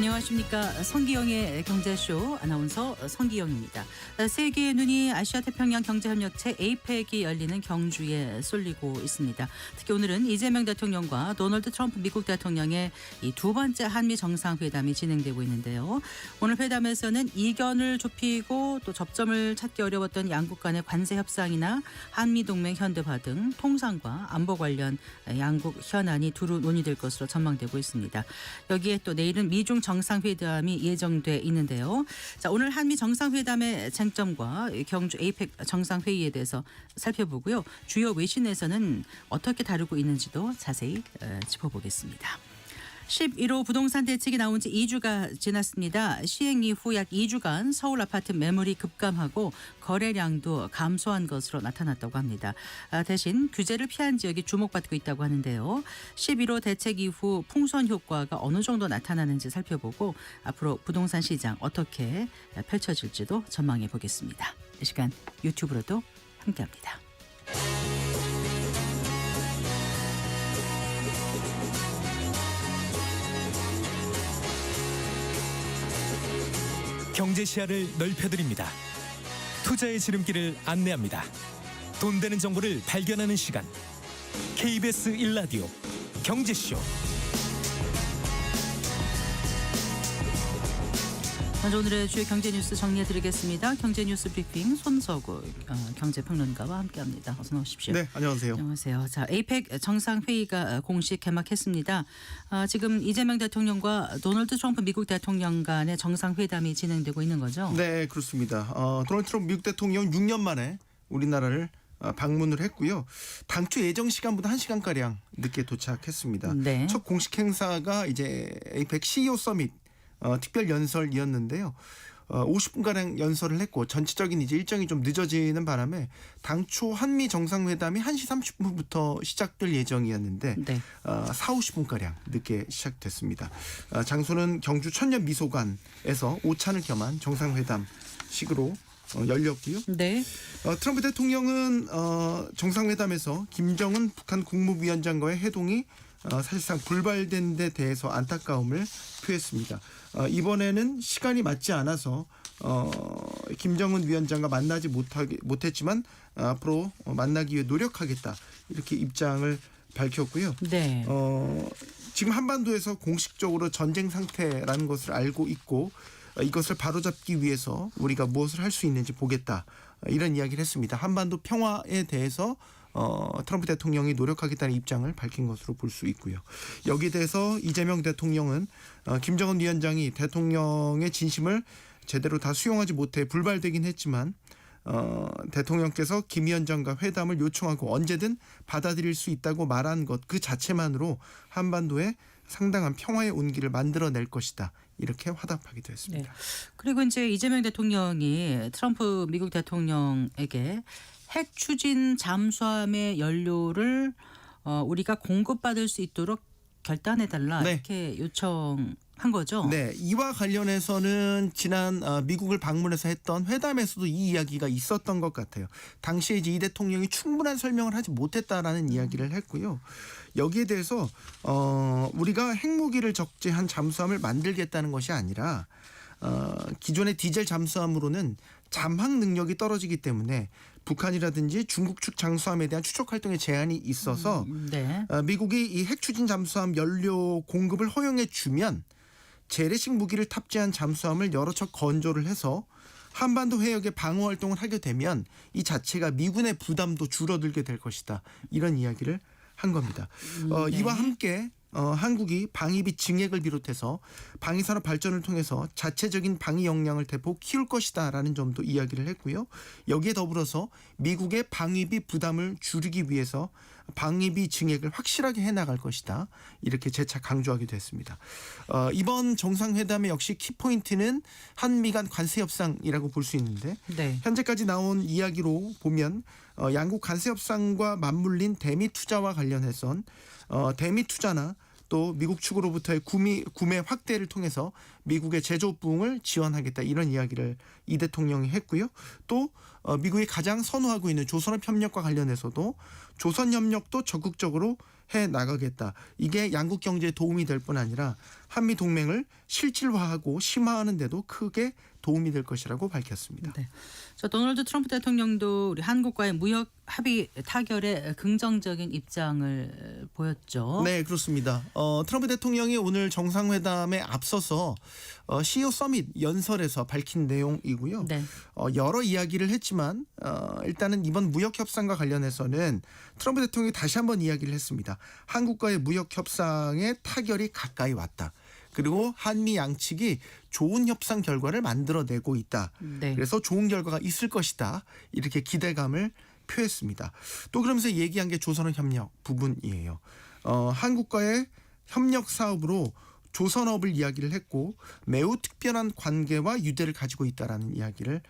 안녕하십니까. 성기영의 경제쇼 아나운서 성기영입니다. 세계의 눈이 아시아 태평양 경제협력체 에이펙이 열리는 경주에 쏠리고 있습니다. 특히 오늘은 이재명 대통령과 도널드 트럼프 미국 대통령의 이 두 번째 한미 정상회담이 진행되고 있는데요. 오늘 회담에서는 이견을 좁히고 또 접점을 찾기 어려웠던 양국 간의 관세 협상이나 한미동맹 현대화 등 통상과 안보 관련 양국 현안이 두루 논의될 것으로 전망되고 있습니다. 여기에 또 내일은 미중 정상회담이 예정돼 있는데요. 자, 오늘 한미 정상회담의 쟁점과 경주 에이펙 정상회의에 대해서 살펴보고요. 주요 외신에서는 어떻게 다루고 있는지도 자세히 짚어보겠습니다. 11호 부동산 대책이 나온 지 2주가 지났습니다. 시행 이후 약 2주간 서울 아파트 매물이 급감하고 거래량도 감소한 것으로 나타났다고 합니다. 대신 규제를 피한 지역이 주목받고 있다고 하는데요. 11호 대책 이후 풍선 효과가 어느 정도 나타나는지 살펴보고 앞으로 부동산 시장 어떻게 펼쳐질지도 전망해 보겠습니다. 이 시간 유튜브로도 함께합니다. 경제 시야를 넓혀드립니다. 투자의 지름길을 안내합니다. 돈 되는 정보를 발견하는 시간. KBS 1라디오 경제쇼. 먼저 오늘의 주요 경제 뉴스 정리해드리겠습니다. 경제 뉴스 브리핑 손석우 경제평론가와 함께합니다. 어서 나오십시오. 네, 안녕하세요. 안녕하세요. 자, 에이펙 정상회의가 공식 개막했습니다. 지금 이재명 대통령과 도널드 트럼프 미국 대통령 간의 정상회담이 진행되고 있는 거죠? 네, 그렇습니다. 도널드 트럼프 미국 대통령 6년 만에 우리나라를 방문을 했고요. 당초 예정 시간보다 1시간가량 늦게 도착했습니다. 네. 첫 공식 행사가 이제 에이펙 CEO 서밋 특별 연설이었는데요. 50분가량 연설을 했고 전체적인 이제 일정이 좀 늦어지는 바람에 당초 한미 정상회담이 1시 30분부터 시작될 예정이었는데 네. 50분가량 늦게 시작됐습니다. 장소는 경주 천년미소관에서 오찬을 겸한 정상회담식으로 열렸고요. 네. 트럼프 대통령은 정상회담에서 김정은 북한 국무위원장과의 회동이 사실상 불발된 데 대해서 안타까움을 표했습니다. 이번에는 시간이 맞지 않아서 김정은 위원장과 만나지 못했지만 앞으로 만나기 위해 노력하겠다 이렇게 입장을 밝혔고요. 네. 지금 한반도에서 공식적으로 전쟁 상태라는 것을 알고 있고 이것을 바로잡기 위해서 우리가 무엇을 할 수 있는지 보겠다 이런 이야기를 했습니다. 한반도 평화에 대해서 트럼프 대통령이 노력하겠다는 입장을 밝힌 것으로 볼 수 있고요. 여기에 대해서 이재명 대통령은 김정은 위원장이 대통령의 진심을 제대로 다 수용하지 못해 불발되긴 했지만 대통령께서 김 위원장과 회담을 요청하고 언제든 받아들일 수 있다고 말한 것 그 자체만으로 한반도에 상당한 평화의 온기를 만들어낼 것이다. 이렇게 화답하기도 했습니다. 네. 그리고 이제 이재명 대통령이 트럼프 미국 대통령에게 핵 추진 잠수함의 연료를 우리가 공급받을 수 있도록 결단해달라 네. 이렇게 요청한 거죠. 네, 이와 관련해서는 지난 미국을 방문해서 했던 회담에서도 이 이야기가 있었던 것 같아요. 당시에 이제 이 대통령이 충분한 설명을 하지 못했다라는 이야기를 했고요. 여기에 대해서 우리가 핵무기를 적재한 잠수함을 만들겠다는 것이 아니라 기존의 디젤 잠수함으로는 잠항 능력이 떨어지기 때문에 북한이라든지 중국 측 잠수함에 대한 추적 활동에 제한이 있어서 네. 미국이 이 핵 추진 잠수함 연료 공급을 허용해 주면 재래식 무기를 탑재한 잠수함을 여러 척 건조를 해서 한반도 해역에 방어 활동을 하게 되면 이 자체가 미군의 부담도 줄어들게 될 것이다. 이런 이야기를 한 겁니다. 네. 이와 함께 한국이 방위비 증액을 비롯해서 방위산업 발전을 통해서 자체적인 방위 역량을 대폭 키울 것이다라는 점도 이야기를 했고요. 여기에 더불어서 미국의 방위비 부담을 줄이기 위해서 방위비 증액을 확실하게 해나갈 것이다. 이렇게 재차 강조하기도 했습니다. 이번 정상회담의 역시 키포인트는 한미 간 관세 협상이라고 볼 수 있는데 네. 현재까지 나온 이야기로 보면 양국 관세 협상과 맞물린 대미 투자와 관련해선 대미 투자나 또 미국 측으로부터의 구매 확대를 통해서 미국의 제조 부흥을 지원하겠다 이런 이야기를 이 대통령이 했고요. 또 미국이 가장 선호하고 있는 조선업 협력과 관련해서도 조선 협력도 적극적으로 해 나가겠다. 이게 양국 경제에 도움이 될 뿐 아니라 한미 동맹을 실질화하고 심화하는 데도 크게 도움이 될 것이라고 밝혔습니다. 네. 자, 도널드 트럼프 대통령도 우리 한국과의 무역 합의 타결에 긍정적인 입장을 보였죠. 네, 그렇습니다. 트럼프 대통령이 오늘 정상회담에 앞서서 CEO 서밋 연설에서 밝힌 내용이고요. 네. 여러 이야기를 했지만 일단은 이번 무역 협상과 관련해서는 트럼프 대통령이 다시 한번 이야기를 했습니다. 한국과의 무역 협상의 타결이 가까이 왔다. 그리고 한미 양측이 좋은 협상 결과를 만들어내고 있다. 네. 그래서 좋은 결과가 있을 것이다. 이렇게 기대감을 표했습니다. 또 그러면서 얘기한 게 조선업 협력 부분이에요. 한국과의 협력 사업으로 조선업을 이야기를 했고 매우 특별한 관계와 유대를 가지고 있다라는 이야기를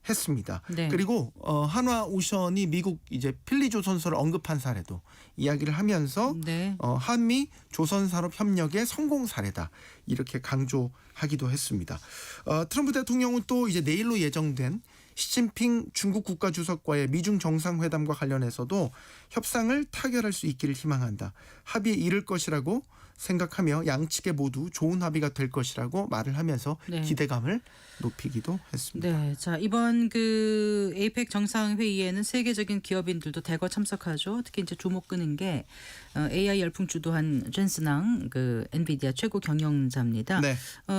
했습니다. 네. 그리고 한화오션이 미국 이제 필리조선소를 언급한 사례도 이야기를 하면서 네. 한미 조선산업 협력의 성공 사례다 이렇게 강조하기도 했습니다. 트럼프 대통령은 또 이제 내일로 예정된 시진핑 중국 국가주석과의 미중 정상회담과 관련해서도 협상을 타결할 수 있기를 희망한다. 합의에 이를 것이라고 생각하며 양측에 모두 좋은 합의가 될 것이라고 말을 하면서 네. 기대감을 높이기도 했습니다. 네, 자 이번 그 에이펙 정상회의에는 세계적인 기업인들도 대거 참석하죠. 특히 이제 주목 끄는 게 AI 열풍 주도한 젠슨왕 그 엔비디아 최고 경영자입니다. 네.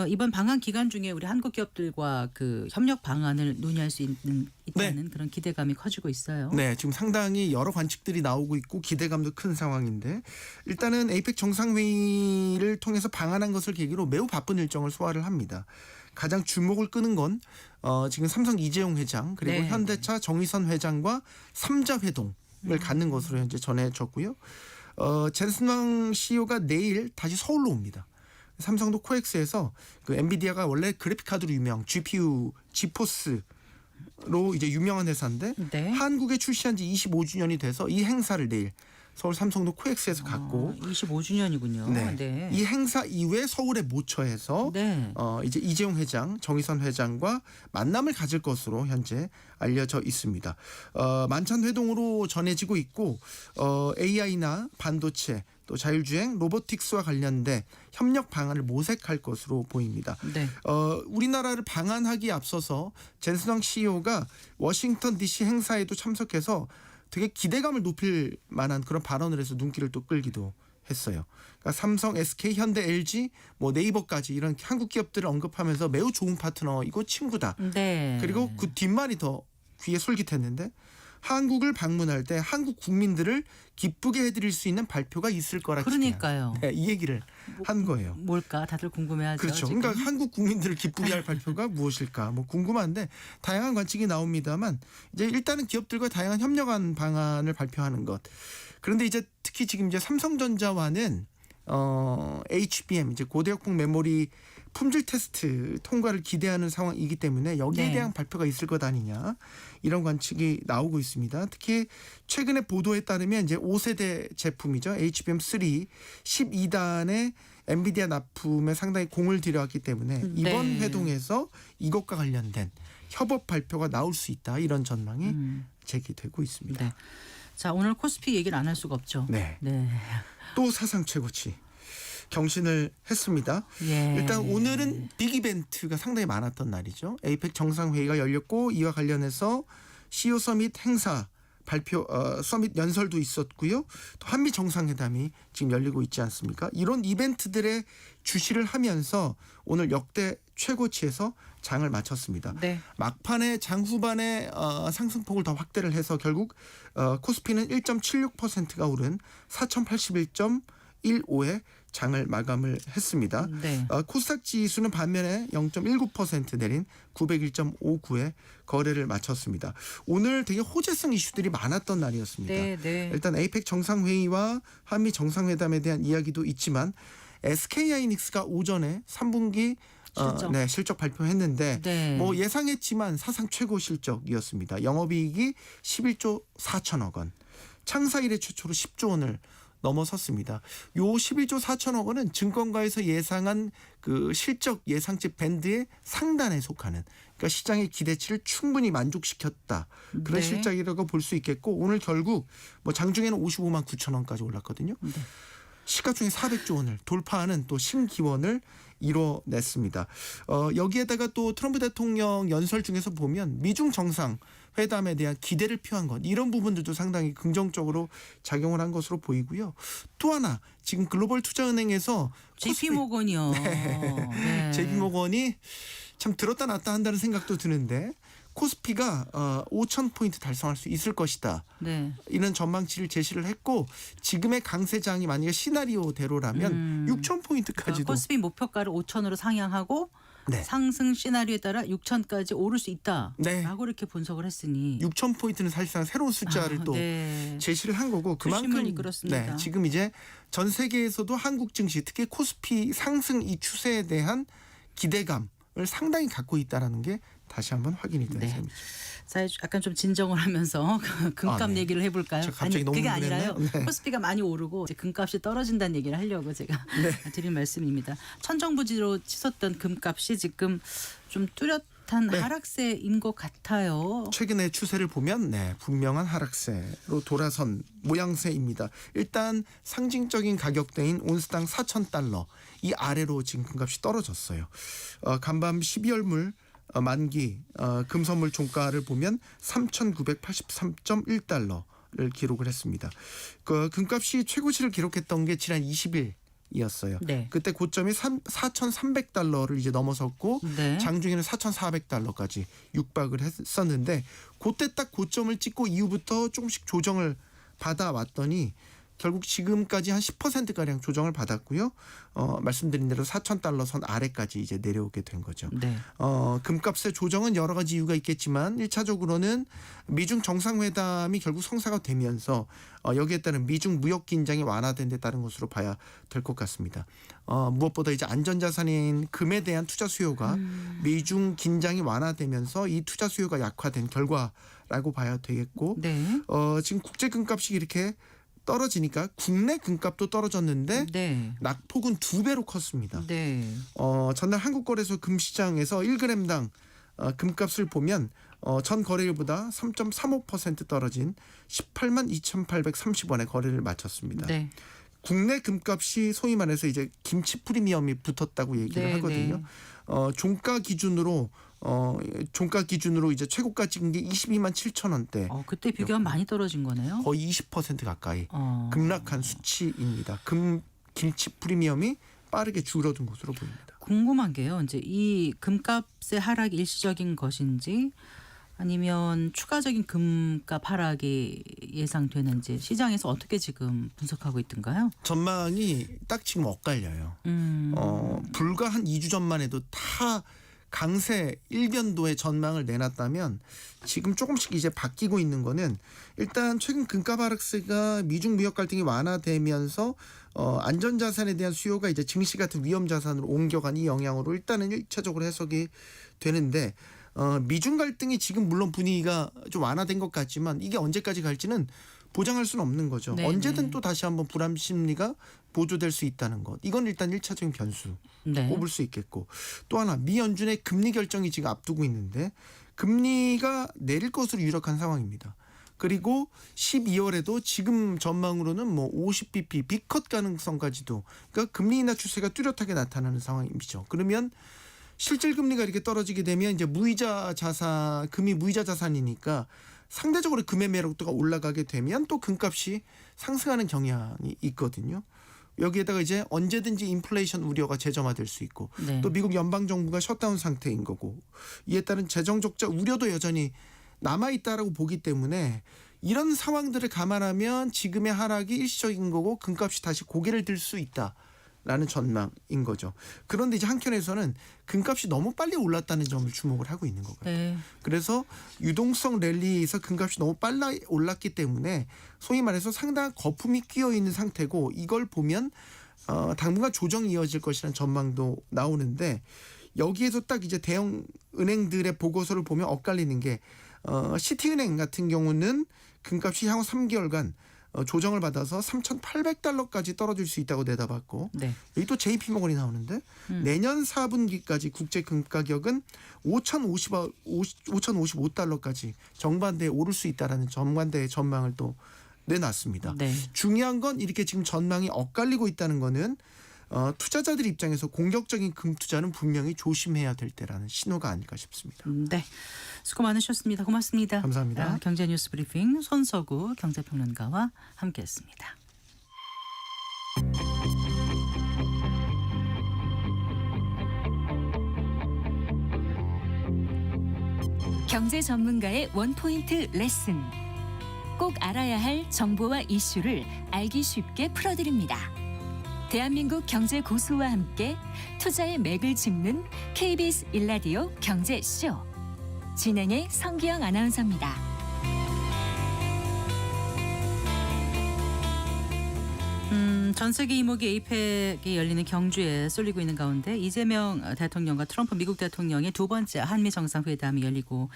이번 방한 기간 중에 우리 한국 기업들과 그 협력 방안을 논의할 수 있다는 그런 기대감이 커지고 있어요. 네, 지금 상당히 여러 관측들이 나오고 있고 기대감도 큰 상황인데 일단은 에이펙 정상회의를 통해서 방한한 것을 계기로 매우 바쁜 일정을 소화를 합니다. 가장 주목을 끄는 건 지금 삼성 이재용 회장 그리고 네. 현대차 정의선 회장과 3자 회동을 갖는 것으로 현재 전해졌고요. 젠슨왕 CEO가 내일 다시 서울로 옵니다. 삼성도 코엑스에서 그 엔비디아가 원래 그래픽 카드로 유명 GPU 지포스로 이제 유명한 회사인데 네. 한국에 출시한 지 25주년이 돼서 이 행사를 내일 서울 삼성도 코엑스에서 갖고 25주년이군요. 네. 네. 이 행사 이후에 서울에 모처해서 네. 이제 이재용 회장, 정의선 회장과 만남을 가질 것으로 현재 알려져 있습니다. 만찬 회동으로 전해지고 있고 AI나 반도체 또 자율주행, 로보틱스와 관련된 협력 방안을 모색할 것으로 보입니다. 네. 우리나라를 방한하기에 앞서서 젠슨왕 CEO가 워싱턴 DC 행사에도 참석해서 되게 기대감을 높일 만한 그런 발언을 해서 눈길을 또 끌기도 했어요. 그러니까 삼성, SK, 현대, LG, 뭐 네이버까지 이런 한국 기업들을 언급하면서 매우 좋은 파트너이고 친구다. 네. 그리고 그 뒷말이 더 귀에 솔깃했는데 한국을 방문할 때 한국 국민들을 기쁘게 해드릴 수 있는 발표가 있을 거라 그러니까요. 네, 이 얘기를 한 거예요. 뭘까 다들 궁금해하죠. 그렇죠. 지금. 그러니까 한국 국민들을 기쁘게 할 발표가 무엇일까 뭐 궁금한데 다양한 관측이 나옵니다만 이제 일단은 기업들과 다양한 협력한 방안을 발표하는 것. 그런데 이제 특히 지금 이제 삼성전자와는 HBM 이제 고대역폭 메모리 품질 테스트 통과를 기대하는 상황이기 때문에 여기에 네. 대한 발표가 있을 것 아니냐 이런 관측이 나오고 있습니다. 특히 최근에 보도에 따르면 이제 5세대 제품이죠. HBM3 12단의 엔비디아 납품에 상당히 공을 들여왔기 때문에 이번 네. 회동에서 이것과 관련된 협업 발표가 나올 수 있다 이런 전망이 제기되고 있습니다. 네. 자 오늘 코스피 얘기를 안 할 수가 없죠. 네. 네. 또 사상 최고치 경신을 했습니다. 예. 일단 오늘은 빅 이벤트가 상당히 많았던 날이죠. 에이펙 정상회의가 열렸고 이와 관련해서 CEO 서밋 행사 발표 서밋 연설도 있었고요. 또 한미 정상회담이 지금 열리고 있지 않습니까? 이런 이벤트들의 주시를 하면서 오늘 역대 최고치에서 장을 마쳤습니다. 네. 막판에 장 후반에 상승폭을 더 확대를 해서 결국 코스피는 1.76%가 오른 4081.15에 장을 마감을 했습니다. 네. 코스닥 지수는 반면에 0.19% 내린 901.59에 거래를 마쳤습니다. 오늘 되게 호재성 이슈들이 많았던 날이었습니다. 네, 네. 일단 에이펙 정상회의와 한미 정상회담에 대한 이야기도 있지만 SK하이닉스가 오전에 3분기 실적 발표했는데 네. 뭐 예상했지만 사상 최고 실적이었습니다. 영업이익이 11조 4천억 원, 창사 이래 최초로 10조 원을 넘어섰습니다. 요 11조 4천억 원은 증권가에서 예상한 그 실적 예상치 밴드의 상단에 속하는, 그러니까 시장의 기대치를 충분히 만족시켰다. 그런 네. 실적이라고 볼 수 있겠고, 오늘 결국 뭐 장중에는 55만 9천 원까지 올랐거든요. 네. 시가총액 400조 원을 돌파하는 또 신기원을 이뤄냈습니다. 여기에다가 또 트럼프 대통령 연설 중에서 보면 미중 정상 회담에 대한 기대를 표한 것, 이런 부분들도 상당히 긍정적으로 작용을 한 것으로 보이고요. 또 하나 지금 글로벌 투자은행에서 JP 모건이요. 네. JP 모건이 참 들었다 놨다 한다는 생각도 드는데, 코스피가 5,000포인트 달성할 수 있을 것이다. 네. 이런 전망치를 제시를 했고, 지금의 강세장이 만약에 시나리오대로라면 6,000포인트까지도 코스피 목표가를 5천으로 상향하고 네. 상승 시나리오에 따라 6천까지 오를 수 있다라고 네. 이렇게 분석을 했으니 6,000포인트는 사실상 새로운 숫자를 또 네. 제시를 한 거고, 부심을 그만큼 이끌었습니다. 지금 이제 전 세계에서도 한국 증시, 특히 코스피 상승 이 추세에 대한 기대감을 상당히 갖고 있다라는 게 다시 한번 확인이 된 네. 셈이죠. 자, 약간 좀 진정을 하면서 금값 네. 얘기를 해볼까요? 저 갑자기 너무 그게 흥분했나요? 아니라요. 네. 코스피가 많이 오르고 이제 금값이 떨어진다는 얘기를 하려고 제가 드린 말씀입니다. 천정부지로 치솟던 금값이 지금 좀 뚜렷한 네. 하락세인 것 같아요. 최근의 추세를 보면 분명한 하락세로 돌아선 모양새입니다. 일단 상징적인 가격대인 온스당 4,000달러 이 아래로 지금 금값이 떨어졌어요. 간밤 12월물 만기 금선물 종가를 보면 3,983.1달러를 기록을 했습니다. 그 금값이 최고치를 기록했던 게 지난 20일이었어요. 네. 그때 고점이 4,300달러를 이제 넘어섰고 네. 장중에는 4,400달러까지 육박을 했었는데, 그때 딱 고점을 찍고 이후부터 조금씩 조정을 받아왔더니 결국 지금까지 한 10%가량 조정을 받았고요. 말씀드린 대로 4,000달러 선 아래까지 이제 내려오게 된 거죠. 네. 금값의 조정은 여러 가지 이유가 있겠지만 1차적으로는 미중 정상회담이 결국 성사가 되면서 여기에 따른 미중 무역 긴장이 완화된 데 따른 것으로 봐야 될 것 같습니다. 무엇보다 이제 안전자산인 금에 대한 투자 수요가 미중 긴장이 완화되면서 이 투자 수요가 약화된 결과라고 봐야 되겠고, 네. 지금 국제 금값이 이렇게 떨어지니까 국내 금값도 떨어졌는데 네. 낙폭은 2배로 컸습니다. 네. 전날 한국거래소 금시장에서 1g당 금값을 보면 전 거래일보다 3.35% 떨어진 18만 2,830원에 거래를 마쳤습니다. 네. 국내 금값이 소위 말해서 이제 김치 프리미엄이 붙었다고 얘기를 네, 하거든요. 네. 종가 기준으로 이제 최고가 찍은 게 22만 7천 원대. 그때 비교하면 많이 떨어진 거네요. 거의 20% 가까이 급락한 수치입니다. 김치 프리미엄이 빠르게 줄어든 것으로 보입니다. 궁금한 게요. 이제 이 금값의 하락이 일시적인 것인지 아니면 추가적인 금값 하락이 예상되는지 시장에서 어떻게 지금 분석하고 있던가요? 전망이 딱 지금 엇갈려요. 불과 한 2주 전만 해도 다 강세 일변도의 전망을 내놨다면 지금 조금씩 이제 바뀌고 있는 거는, 일단 최근 금값 하락세가 미중 무역 갈등이 완화되면서 안전자산에 대한 수요가 이제 증시 같은 위험 자산으로 옮겨간 이 영향으로 일단은 1차적으로 해석이 되는데, 미중 갈등이 지금 물론 분위기가 좀 완화된 것 같지만 이게 언제까지 갈지는 보장할 수는 없는 거죠. 네, 언제든 네. 또 다시 한번 불안 심리가 보조될 수 있다는 것. 이건 일단 1차적인 변수. 네. 꼽을 수 있겠고, 또 하나 미 연준의 금리 결정이 지금 앞두고 있는데 금리가 내릴 것으로 유력한 상황입니다. 그리고 12월에도 지금 전망으로는 뭐 50bp 빅컷 가능성까지도, 그러니까 금리 인하 추세가 뚜렷하게 나타나는 상황이죠. 그러면 실질 금리가 이렇게 떨어지게 되면 이제 무이자 자산, 금이 무이자 자산이니까 상대적으로 금의 매력도가 올라가게 되면 또 금값이 상승하는 경향이 있거든요. 여기에다가 이제 언제든지 인플레이션 우려가 재점화될 수 있고, 네. 또 미국 연방 정부가 셧다운 상태인 거고, 이에 따른 재정 적자 우려도 여전히 남아 있다라고 보기 때문에 이런 상황들을 감안하면 지금의 하락이 일시적인 거고 금값이 다시 고개를 들 수 있다라는 전망인 거죠. 그런데 이제 한켠에서는 금값이 너무 빨리 올랐다는 점을 주목을 하고 있는 것 같아요. 네. 그래서 유동성 랠리에서 금값이 너무 빨리 올랐기 때문에 소위 말해서 상당한 거품이 끼어 있는 상태고, 이걸 보면 당분간 조정이 이어질 것이라는 전망도 나오는데, 여기에서 딱 이제 대형 은행들의 보고서를 보면 엇갈리는 게, 시티은행 같은 경우는 금값이 향후 3개월간 조정을 받아서 3,800달러까지 떨어질 수 있다고 내다봤고 네. 여기 또 JP모건이 나오는데 내년 4분기까지 국제 금 가격은 5,055달러까지 정반대에 오를 수 있다라는 정반대의 전망을 또 내놨습니다. 네. 중요한 건 이렇게 지금 전망이 엇갈리고 있다는 거는 투자자들 입장에서 공격적인 금 투자는 분명히 조심해야 될 때라는 신호가 아닐까 싶습니다. 네. 수고 많으셨습니다. 고맙습니다. 감사합니다. 경제 뉴스 브리핑 손석우 경제평론가와 함께했습니다. 경제 전문가의 원포인트 레슨. 꼭 알아야 할 정보와 이슈를 알기 쉽게 풀어드립니다. 대한민국 경제 고수와 함께 투자의 맥을 짚는 KBS 1라디오 경제쇼. 진행의 성기영 아나운서입니다. 전 세계 이모기 에이펙이 열리는 경주에 쏠리고 있는 가운데 이재명 대통령과 트럼프 미국 대통령의 두 번째 한미 정상회담이 열리고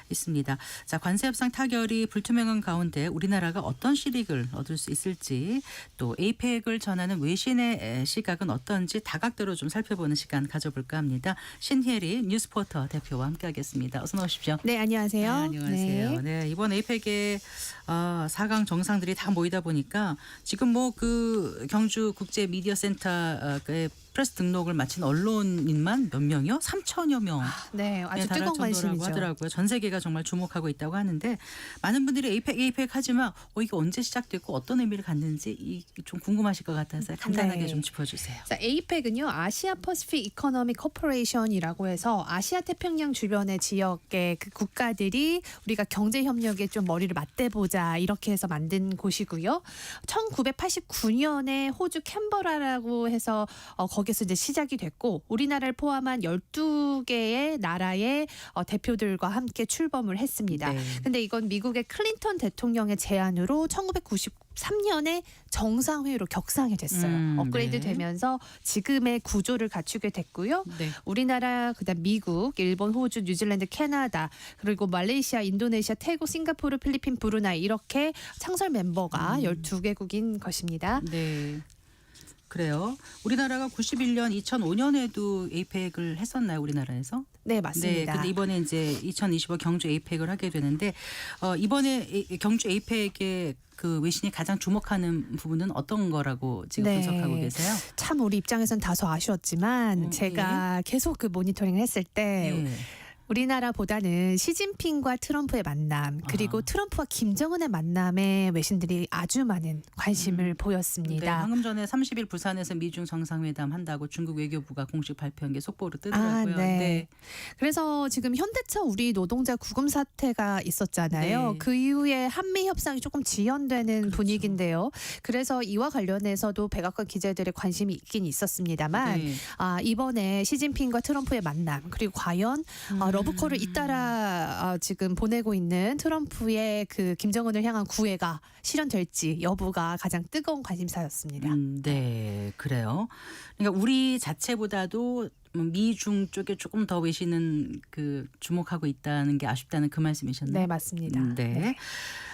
있습니다. 자, 관세 협상 타결이 불투명한 가운데 우리나라가 어떤 실익을 얻을 수 있을지 또 에이펙을 전하는 외신의 시각은 어떤지 다각도로 좀 살펴보는 시간 가져볼까 합니다. 신혜리 뉴스포터 대표와 함께하겠습니다. 어서 나오십시오. 네, 안녕하세요. 안녕하세요. 네, 이번 에이펙에 4강 정상들이 다 모이다 보니까 지금 뭐 그 경주 국제 미디어 센터의 프레스 등록을 마친 언론인만 몇 명이요? 3천여 명. 네, 아주 달할 뜨거운 정도라고 관심이죠. 하더라고요. 전 세계가 정말 주목하고 있다고 하는데 많은 분들이 에이펙 하지만 이게 언제 시작됐고 어떤 의미를 갖는지 좀 궁금하실 것 같아서 간단하게 네. 좀 짚어주세요. 자, 에이펙은요, 아시아 퍼시픽 이코노믹 코퍼레이션이라고 해서 아시아 태평양 주변의 지역의 그 국가들이 우리가 경제 협력에 좀 머리를 맞대보자 이렇게 해서 만든 곳이고요. 1989년에 호주 캔버라라고 해서 거기서 이제 시작이 됐고 우리나라를 포함한 12개의 나라의 대표들과 함께 출범을 했습니다. 네. 근데 이건 미국의 클린턴 대통령의 제안으로 1993년에 정상회의로 격상이 됐어요. 업그레이드 네. 되면서 지금의 구조를 갖추게 됐고요. 네. 우리나라, 그다음 미국, 일본, 호주, 뉴질랜드, 캐나다, 그리고 말레이시아, 인도네시아, 태국, 싱가포르, 필리핀, 브루나이 이렇게 창설 멤버가 12개국인 것입니다. 네. 그래요. 우리나라가 91년, 2005년에도 에이펙을 했었나요, 우리나라에서? 네, 맞습니다. 네, 근데 이번에 이제 2025 경주 에이펙을 하게 되는데 이번에 경주 에이펙의 그 외신이 가장 주목하는 부분은 어떤 거라고 지금 네. 분석하고 계세요? 참 우리 입장에선 다소 아쉬웠지만 제가 계속 그 모니터링을 했을 때 네. 우리나라보다는 시진핑과 트럼프의 만남 그리고 트럼프와 김정은의 만남에 외신들이 아주 많은 관심을 네, 보였습니다. 방금 전에 30일 부산에서 미중 정상회담 한다고 중국 외교부가 공식 발표한 게 속보로 뜨더라고요. 네. 그래서 지금 현대차 우리 노동자 구금 사태가 있었잖아요. 네. 그 이후에 한미 협상이 조금 지연되는 그렇죠. 분위기인데요. 그래서 이와 관련해서도 백악관 기자들의 관심이 있긴 있었습니다만 네. 이번에 시진핑과 트럼프의 만남 그리고 과연 러브콜을 잇따라 지금 보내고 있는 트럼프의 그 김정은을 향한 구애가 실현될지 여부가 가장 뜨거운 관심사였습니다. 네, 그래요. 그러니까 우리 자체보다도 미중 쪽에 조금 더 외신은 그 주목하고 있다는 게 아쉽다는 그 말씀이셨나요? 네, 맞습니다. 네.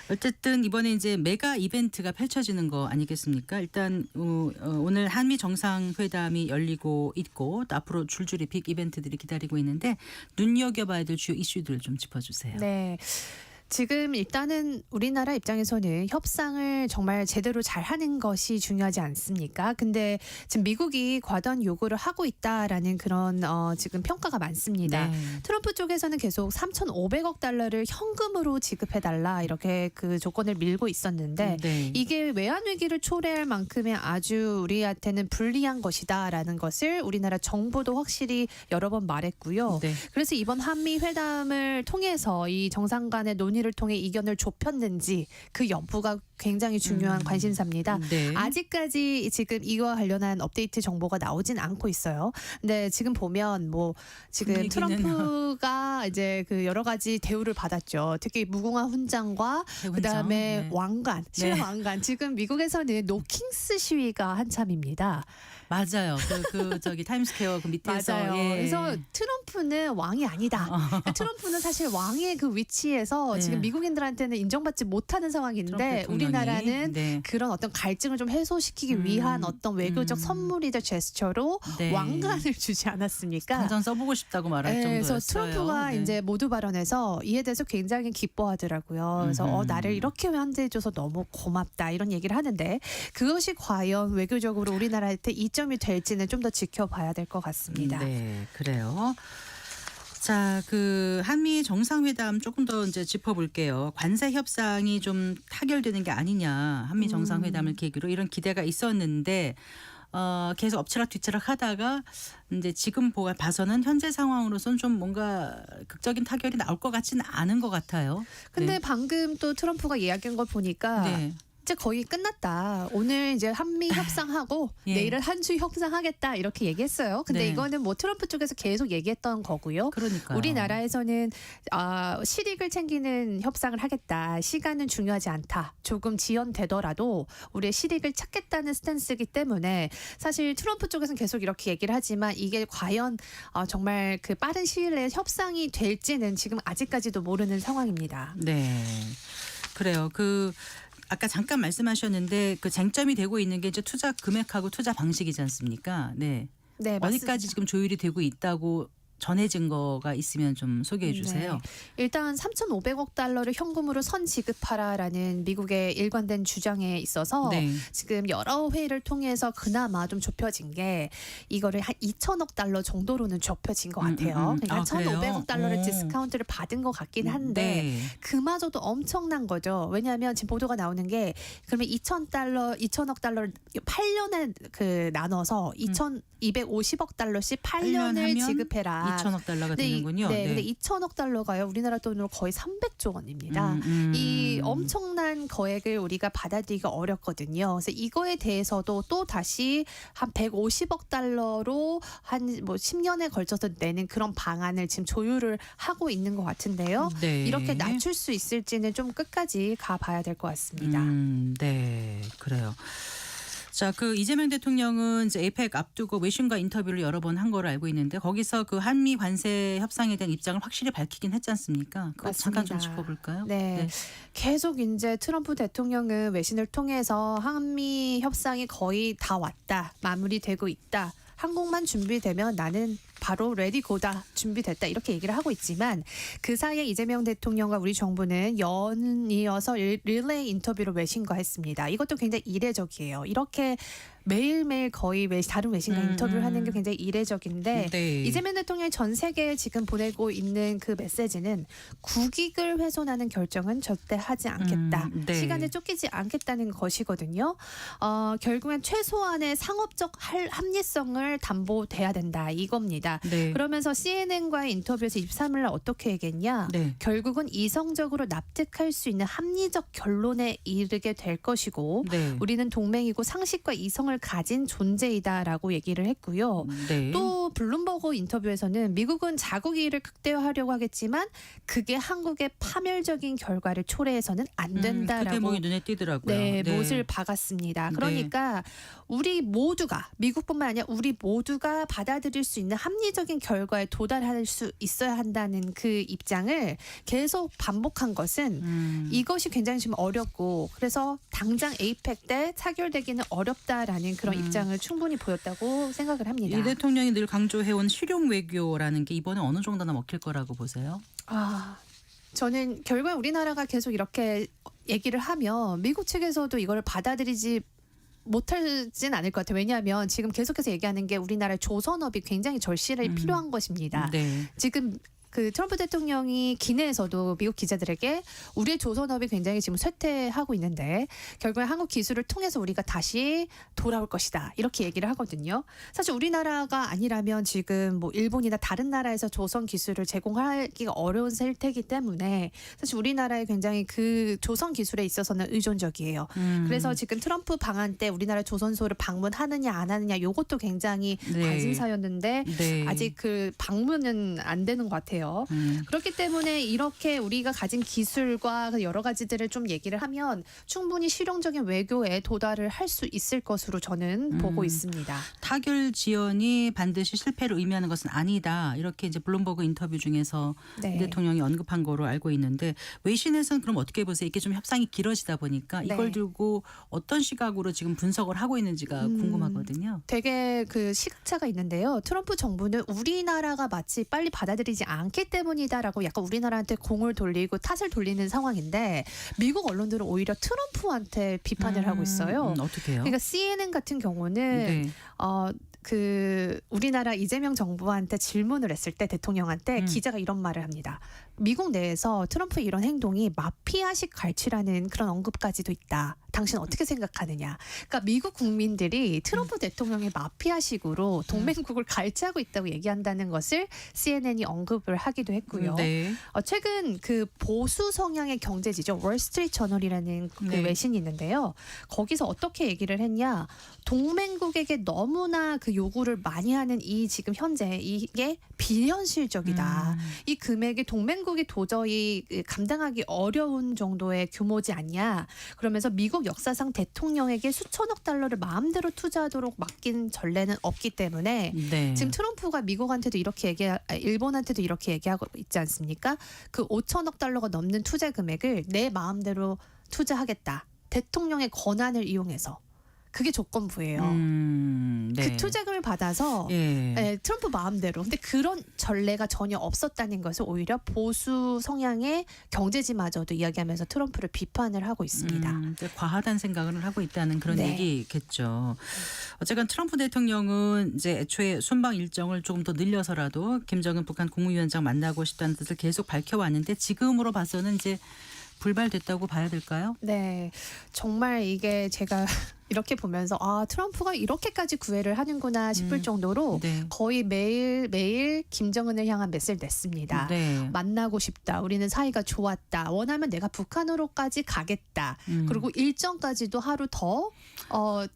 어쨌든 이번에 이제 메가 이벤트가 펼쳐지는 거 아니겠습니까? 일단 오늘 한미 정상회담이 열리고 있고 또 앞으로 줄줄이 빅 이벤트들이 기다리고 있는데 눈여겨봐야 될 주요 이슈들 좀 짚어주세요. 네. 지금 일단은 우리나라 입장에서는 협상을 정말 제대로 잘 하는 것이 중요하지 않습니까? 근데 지금 미국이 과도한 요구를 하고 있다라는 그런 지금 평가가 많습니다. 네. 트럼프 쪽에서는 계속 3,500억 달러를 현금으로 지급해달라 이렇게 그 조건을 밀고 있었는데 네. 이게 외환 위기를 초래할 만큼의 아주 우리한테는 불리한 것이다라는 것을 우리나라 정부도 확실히 여러 번 말했고요. 네. 그래서 이번 한미 회담을 통해서 이 정상 간의 논의를 통해 이견을 좁혔는지 그 여부가 굉장히 중요한 관심사입니다. 네. 아직까지 지금 이와 관련한 업데이트 정보가 나오진 않고 있어요. 근데 지금 보면 뭐 지금 분위기는 트럼프가 이제 그 여러 가지 대우를 받았죠. 특히 무궁화 훈장과 대훈장. 그다음에 네. 왕관, 신라 네. 왕관. 지금 미국에서는 노킹스 시위가 한참입니다. 맞아요. 그 저기 타임스퀘어 그 밑에서 맞아요. 예. 그래서 트럼프는 왕이 아니다. 트럼프는 사실 왕의 그 위치에서 네. 지금 미국인들한테는 인정받지 못하는 상황인데 트럼프 대통령이. 우리나라는 네. 그런 어떤 갈증을 좀 해소시키기 위한 어떤 외교적 선물이자 제스처로 네. 왕관을 주지 않았습니까? 당장 써보고 싶다고 말할 네, 정도였어요. 그래서 트럼프가 네. 이제 모두 발언에서 이에 대해서 굉장히 기뻐하더라고요. 그래서 나를 이렇게 환대해줘서 너무 고맙다 이런 얘기를 하는데 그것이 과연 외교적으로 우리나라한테 이점이 될지는 좀 더 지켜봐야 될 것 같습니다. 네, 그래요. 자, 그 한미 정상회담 조금 더 이제 짚어볼게요. 관세 협상이 좀 타결되는 게 아니냐, 한미 정상회담을 계기로 이런 기대가 있었는데 계속 엎치락 뒤치락 하다가 이제 지금 봐서는 현재 상황으로선 좀 뭔가 극적인 타결이 나올 것 같지는 않은 것 같아요. 근데 네. 방금 또 트럼프가 이야기한 걸 보니까 네. 이제 거의 끝났다. 오늘 이제 한미 협상하고 예. 내일은 한주 협상하겠다 이렇게 얘기했어요. 근데 네. 이거는 뭐 트럼프 쪽에서 계속 얘기했던 거고요. 그러니까요. 우리나라에서는 실익을 챙기는 협상을 하겠다. 시간은 중요하지 않다. 조금 지연되더라도 우리의 실익을 찾겠다는 스탠스이기 때문에 사실 트럼프 쪽에서는 계속 이렇게 얘기를 하지만 이게 과연 정말 그 빠른 시일 내에 협상이 될지는 지금 아직까지도 모르는 상황입니다. 네, 그래요. 아까 잠깐 말씀하셨는데 그 쟁점이 되고 있는 게 이제 투자 금액하고 투자 방식이지 않습니까? 네. 네, 어디까지 맞습니다. 지금 조율이 되고 있다고 전해진 거가 있으면 좀 소개해 주세요. 네. 일단 3,500억 달러를 현금으로 선 지급하라라는 미국의 일관된 주장에 있어서 네. 지금 여러 회의를 통해서 그나마 좀 좁혀진 게 이거를 한 2천억 달러 정도로는 좁혀진 것 같아요. 그러니까 그래요? 1,500억 달러를 오. 디스카운트를 받은 것 같긴 한데 네. 그마저도 엄청난 거죠. 왜냐하면 지금 보도가 나오는 게 그러면 2천억 달러를 8년에 나눠서 2,250억 달러씩 8년을 하면 지급해라. 2천억 달러가 근데 되는군요. 근데 2천억 달러가요. 우리나라 돈으로 거의 300조 원입니다. 이 엄청난 거액을 우리가 받아들이기가 어렵거든요. 그래서 이거에 대해서도 또 다시 한 150억 달러로 한 뭐 10년에 걸쳐서 내는 그런 방안을 지금 조율을 하고 있는 것 같은데요. 네. 이렇게 낮출 수 있을지는 좀 끝까지 가봐야 될 것 같습니다. 네, 그래요. 자, 이재명 대통령은 이제 에이펙 앞두고 외신과 인터뷰를 여러 번 한 거로 알고 있는데 거기서 그 한미 관세 협상에 대한 입장을 확실히 밝히긴 했지 않습니까? 그거 잠깐 좀 맞습니다. 짚어볼까요? 네. 계속 이제 트럼프 대통령은 외신을 통해서 한미 협상이 거의 다 왔다. 마무리되고 있다. 한국만 준비되면 나는 바로 레디고다 준비됐다 이렇게 얘기를 하고 있지만 그 사이에 이재명 대통령과 우리 정부는 연이어서 릴레이 인터뷰를 외신과 했습니다. 이것도 굉장히 이례적이에요. 이렇게 매일매일 거의 다른 외신과 인터뷰를 하는 게 굉장히 이례적인데 네. 이재명 대통령이 전 세계에 지금 보내고 있는 그 메시지는 국익을 훼손하는 결정은 절대 하지 않겠다. 네. 시간에 쫓기지 않겠다는 것이거든요. 결국엔 최소한의 상업적 합리성을 담보돼야 된다 이겁니다. 네. 그러면서 CNN과의 인터뷰에서 23일 날 어떻게 얘기했냐. 네. 결국은 이성적으로 납득할 수 있는 합리적 결론에 이르게 될 것이고 네. 우리는 동맹이고 상식과 이성을 가진 존재이다라고 얘기를 했고요. 네. 또 블룸버그 인터뷰에서는 미국은 자국 이익을 극대화하려고 하겠지만 그게 한국의 파멸적인 결과를 초래해서는 안 그 된다라고 대목이 눈에 띄더라고요. 네, 못을 박았습니다. 그러니까 우리 모두가 미국뿐만 아니라 우리 모두가 받아들일 수 있는 합리적인 결과에 도달할 수 있어야 한다는 그 입장을 계속 반복한 것은 이것이 굉장히 지금 어렵고 그래서 당장 에이펙 때 타결되기는 어렵다라는 그런 입장을 충분히 보였다고 생각을 합니다. 이 대통령이 늘 강조해온 실용 외교라는 게 이번에 어느 정도나 먹힐 거라고 보세요? 저는 결국에 우리나라가 계속 이렇게 얘기를 하면 미국 측에서도 이걸 받아들이지 못하진 않을 것 같아요. 왜냐하면 지금 계속해서 얘기하는 게 우리나라의 조선업이 굉장히 절실히 필요한 것입니다. 네. 지금 그 트럼프 대통령이 기내에서도 미국 기자들에게 우리의 조선업이 굉장히 지금 쇠퇴하고 있는데 결국에 한국 기술을 통해서 우리가 다시 돌아올 것이다 이렇게 얘기를 하거든요. 사실 우리나라가 아니라면 지금 뭐 일본이나 다른 나라에서 조선 기술을 제공하기가 어려운 상태이기 때문에 사실 우리나라에 굉장히 그 조선 기술에 있어서는 의존적이에요. 그래서 지금 트럼프 방한 때 우리나라 조선소를 방문하느냐 안 하느냐 이것도 굉장히 네. 관심사였는데 네. 아직 그 방문은 안 되는 것 같아요. 해요. 그렇기 때문에 이렇게 우리가 가진 기술과 그 여러 가지들을 좀 얘기를 하면 충분히 실용적인 외교에 도달을 할 수 있을 것으로 저는 보고 있습니다. 타결 지연이 반드시 실패를 의미하는 것은 아니다. 이렇게 이제 블룸버그 인터뷰 중에서 네. 대통령이 언급한 거로 알고 있는데 외신에서는 그럼 어떻게 보세요? 이게 좀 협상이 길어지다 보니까 네. 이걸 들고 어떤 시각으로 지금 분석을 하고 있는지가 궁금하거든요. 되게 그 시각차가 있는데요. 트럼프 정부는 우리나라가 마치 빨리 받아들이지 않기 때문이다라고 약간 우리나라한테 공을 돌리고 탓을 돌리는 상황인데 미국 언론들은 오히려 트럼프한테 비판을 하고 있어요. 어떻게 해요? 그러니까 CNN 같은 경우는 네. 그 우리나라 이재명 정부한테 질문을 했을 때 대통령한테 기자가 이런 말을 합니다. 미국 내에서 트럼프의 이런 행동이 마피아식 갈취라는 그런 언급까지도 있다. 당신 어떻게 생각하느냐. 그러니까 미국 국민들이 트럼프 대통령의 마피아식으로 동맹국을 갈취하고 있다고 얘기한다는 것을 CNN이 언급을 하기도 했고요. 네. 최근 그 보수 성향의 경제지죠. 월스트리트 저널이라는 그 네. 외신이 있는데요. 거기서 어떻게 얘기를 했냐. 동맹국에게 너무나 그 요구를 많이 하는 이 지금 현재 이게 비현실적이다. 이 금액이 동맹국이 도저히 감당하기 어려운 정도의 규모지 않냐. 그러면서 미국 역사상 대통령에게 수천억 달러를 마음대로 투자하도록 맡긴 전례는 없기 때문에 네. 지금 트럼프가 미국한테도 이렇게 일본한테도 이렇게 얘기하고 있지 않습니까? 그 5천억 달러가 넘는 투자 금액을 내 마음대로 투자하겠다. 대통령의 권한을 이용해서. 그게 조건부예요. 네. 그 투자금을 받아서 예. 트럼프 마음대로. 근데 그런 전례가 전혀 없었다는 것을 오히려 보수 성향의 경제지마저도 이야기하면서 트럼프를 비판을 하고 있습니다. 과하다는 생각을 하고 있다는 그런 네. 얘기겠죠. 어쨌건 트럼프 대통령은 이제 애초에 순방 일정을 조금 더 늘려서라도 김정은 북한 국무위원장 만나고 싶다는 뜻을 계속 밝혀왔는데 지금으로 봐서는 이제 불발됐다고 봐야 될까요? 네, 정말 이게 제가 이렇게 보면서 트럼프가 이렇게까지 구애를 하는구나 싶을 정도로 네. 거의 매일 김정은을 향한 메시지를 냈습니다. 네. 만나고 싶다. 우리는 사이가 좋았다. 원하면 내가 북한으로까지 가겠다. 그리고 일정까지도 하루 더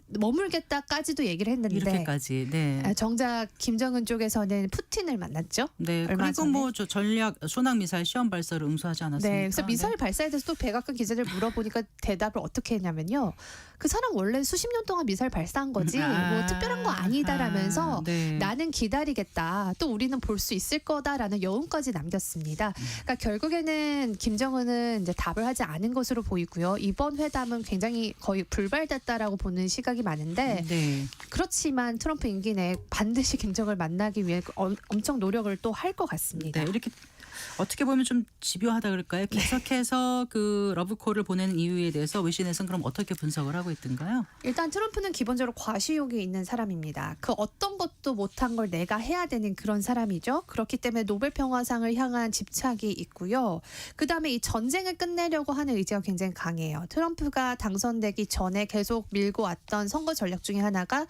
머물겠다까지도 얘기를 했는데 이렇게까지. 네. 정작 김정은 쪽에서는 푸틴을 만났죠. 네. 얼마 그리고 전에. 뭐 저 전략 소낙 미사일 시험 발사를 응수하지 않았습니까? 네, 그래서 미사일 발사에 대해서 또 백악관 기자들 물어보니까 대답을 어떻게 했냐면요. 그 사람 원래 수십 년 동안 미사일 발사한 거지 뭐 특별한 거 아니다라면서 네. 나는 기다리겠다. 또 우리는 볼 수 있을 거다라는 여운까지 남겼습니다. 그러니까 결국에는 김정은은 이제 답을 하지 않은 것으로 보이고요. 이번 회담은 굉장히 거의 불발됐다라고 보는 시각이 많은데 네. 그렇지만 트럼프 임기 내에 반드시 김정을 만나기 위해 엄청 노력을 또 할 것 같습니다. 네, 이렇게 어떻게 보면 좀 집요하다 그럴까요? 계속해서 그 러브콜을 보내는 이유에 대해서 외신에서는 그럼 어떻게 분석을 하고 있던가요? 일단 트럼프는 기본적으로 과시욕이 있는 사람입니다. 그 어떤 것도 못한 걸 내가 해야 되는 그런 사람이죠. 그렇기 때문에 노벨 평화상을 향한 집착이 있고요. 그다음에 이 전쟁을 끝내려고 하는 의지가 굉장히 강해요. 트럼프가 당선되기 전에 계속 밀고 왔던 선거 전략 중에 하나가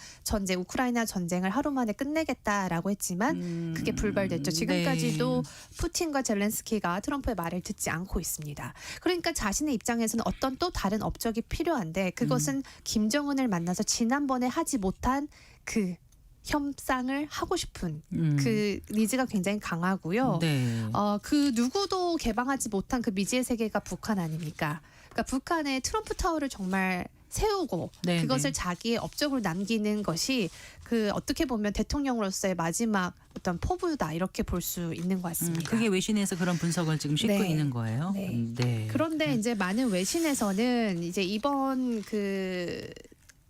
우크라이나 전쟁을 하루 만에 끝내겠다라고 했지만 그게 불발됐죠. 지금까지도 푸틴과 젤렌스키가 트럼프의 말을 듣지 않고 있습니다. 그러니까 자신의 입장에서는 어떤 또 다른 업적이 필요한데 그것은 김정은을 만나서 지난번에 하지 못한 그 협상을 하고 싶은 그 니즈가 굉장히 강하고요. 네. 그 누구도 개방하지 못한 그 미지의 세계가 북한 아닙니까? 그러니까 북한의 트럼프 타워를 정말 세우고 네, 그것을 네. 자기의 업적으로 남기는 것이 그 어떻게 보면 대통령으로서의 마지막 어떤 포부다 이렇게 볼 수 있는 것 같습니다. 그게 외신에서 그런 분석을 지금 싣고 네. 있는 거예요. 네. 네. 그런데 이제 많은 외신에서는 이제 이번 그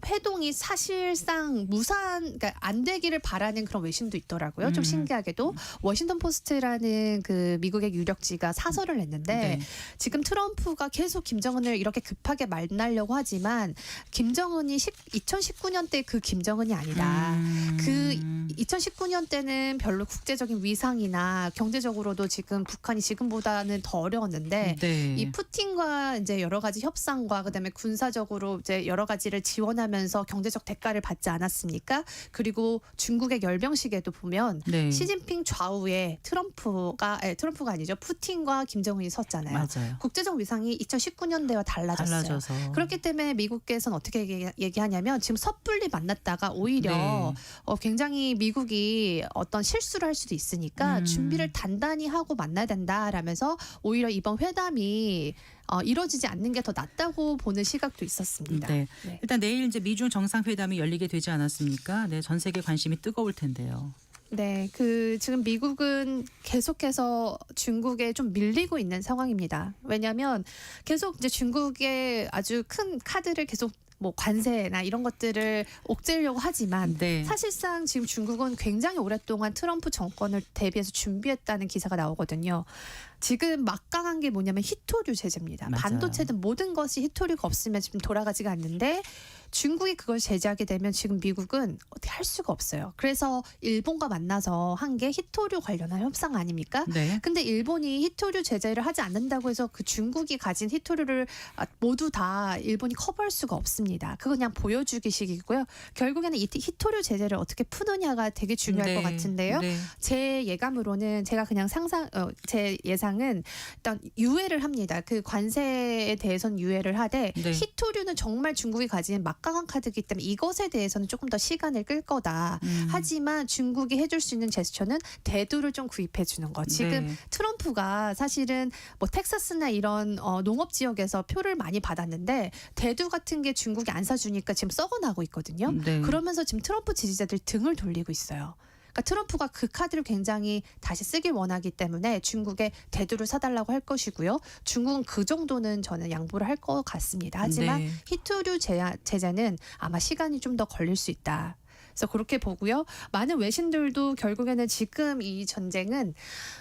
회동이 사실상 그러니까 안 되기를 바라는 그런 외신도 있더라고요. 좀 신기하게도 워싱턴 포스트라는 그 미국의 유력지가 사설을 냈는데 네. 지금 트럼프가 계속 김정은을 이렇게 급하게 만나려고 하지만 김정은이 2019년 때 그 김정은이 아니다. 그 2019년 때는 별로 국제적인 위상이나 경제적으로도 지금 북한이 지금보다는 더 어려웠는데 네. 이 푸틴과 이제 여러 가지 협상과 그다음에 군사적으로 이제 여러 가지를 지원하면서 하면서 경제적 대가를 받지 않았습니까? 그리고 중국의 열병식에도 보면 네. 시진핑 좌우에 트럼프가 아니죠. 푸틴과 김정은이 섰잖아요. 맞아요. 국제적 위상이 2019년대와 달라졌어요. 달라져서. 그렇기 때문에 미국에서는 어떻게 얘기하냐면 지금 섣불리 만났다가 오히려 네. 굉장히 미국이 어떤 실수를 할 수도 있으니까 음. 준비를 단단히 하고 만나야 된다라면서 오히려 이번 회담이 이루어지지 않는 게 더 낫다고 보는 시각도 있었습니다. 네. 네. 일단 내일 이제 미중 정상회담이 열리게 되지 않았습니까? 네, 전 세계 관심이 뜨거울 텐데요. 네, 지금 미국은 계속해서 중국에 좀 밀리고 있는 상황입니다. 왜냐하면 계속 이제 중국의 아주 큰 카드를 계속 뭐 관세나 이런 것들을 옥죄려고 하지만 네. 사실상 지금 중국은 굉장히 오랫동안 트럼프 정권을 대비해서 준비했다는 기사가 나오거든요. 지금 막강한 게 뭐냐면 히토류 제재입니다. 맞아요. 반도체든 모든 것이 히토류가 없으면 지금 돌아가지가 않는데 중국이 그걸 제재하게 되면 지금 미국은 어떻게 할 수가 없어요. 그래서 일본과 만나서 한 게 히토류 관련한 협상 아닙니까? 네. 근데 일본이 히토류 제재를 하지 않는다고 해서 그 중국이 가진 히토류를 모두 다 일본이 커버할 수가 없습니다. 그거 그냥 보여주기식이고요. 결국에는 이 히토류 제재를 어떻게 푸느냐가 되게 중요할 네. 것 같은데요. 네. 제 예감으로는 제가 그냥 제 예상은 일단 유예를 합니다. 그 관세에 대해서는 유예를 하되 네. 히토류는 정말 중국이 가진 막강한 카드이기 때문에 이것에 대해서는 조금 더 시간을 끌 거다. 하지만 중국이 해줄 수 있는 제스처는 대두를 좀 구입해 주는 거. 지금 네. 트럼프가 사실은 뭐 텍사스나 이런 농업 지역에서 표를 많이 받았는데 대두 같은 게 중국이 안 사주니까 지금 썩어나고 있거든요. 네. 그러면서 지금 트럼프 지지자들 등을 돌리고 있어요. 그러니까 트럼프가 그 카드를 굉장히 다시 쓰길 원하기 때문에 중국에 대두를 사달라고 할 것이고요. 중국은 그 정도는 저는 양보를 할 것 같습니다. 하지만 네. 히토류 제재는 아마 시간이 좀 더 걸릴 수 있다. 그래서 그렇게 보고요. 많은 외신들도 결국에는 지금 이 전쟁은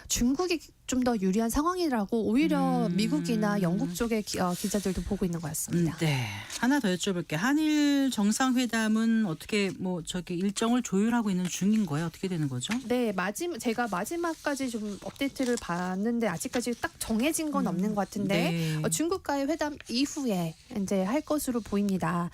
중국이 좀 더 유리한 상황이라고 오히려 미국이나 영국 쪽의 기자들도 보고 있는 것 같습니다. 네. 하나 더 여쭤볼게요. 한일 정상회담은 어떻게 뭐 저기 일정을 조율하고 있는 중인 거예요? 어떻게 되는 거죠? 네, 제가 마지막까지 좀 업데이트를 봤는데 아직까지 딱 정해진 건 없는 것 같은데 네. 중국과의 회담 이후에 이제 할 것으로 보입니다.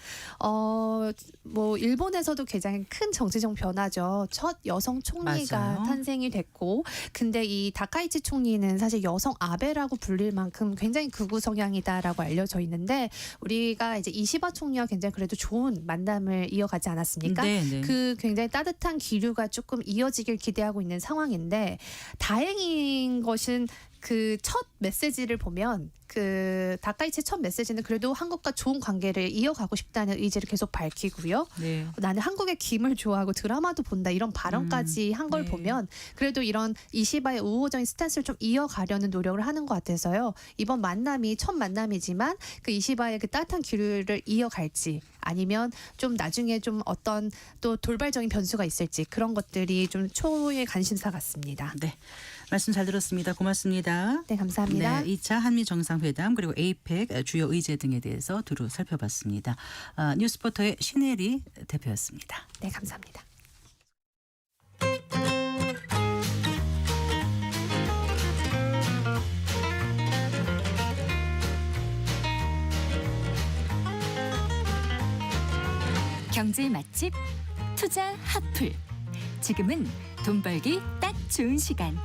뭐 일본에서도 굉장히 큰 정치적 변화죠. 첫 여성 총리가 맞아요. 탄생이 됐고, 근데 이 다카이치 총리는 사실 여성 아베라고 불릴 만큼 굉장히 극우 성향이다라고 알려져 있는데 우리가 이제 이시바 총리와 굉장히 그래도 좋은 만남을 이어가지 않았습니까? 네, 네. 그 굉장히 따뜻한 기류가 조금 이어지길 기대하고 있는 상황인데 다행인 것은 그 첫 메시지를 보면 그 다카이치 첫 메시지는 그래도 한국과 좋은 관계를 이어가고 싶다는 의지를 계속 밝히고요. 네. 나는 한국의 김을 좋아하고 드라마도 본다 이런 발언까지 한 걸 네. 보면 그래도 이런 이시바의 우호적인 스탠스를 좀 이어가려는 노력을 하는 것 같아서요. 이번 만남이 첫 만남이지만 그 이시바의 그 따뜻한 기류를 이어갈지 아니면 좀 나중에 좀 어떤 또 돌발적인 변수가 있을지 그런 것들이 좀 초의 관심사 같습니다. 네. 말씀 잘 들었습니다. 고맙습니다. 네, 감사합니다. 네, 2차 한미 정상회담 그리고 에이펙 주요 의제 등에 대해서 두루 살펴봤습니다. 뉴스포터의 신혜리 대표였습니다. 네, 감사합니다. 경제 맛집 투자 핫플. 지금은 돈 벌기 딱 좋은 시간.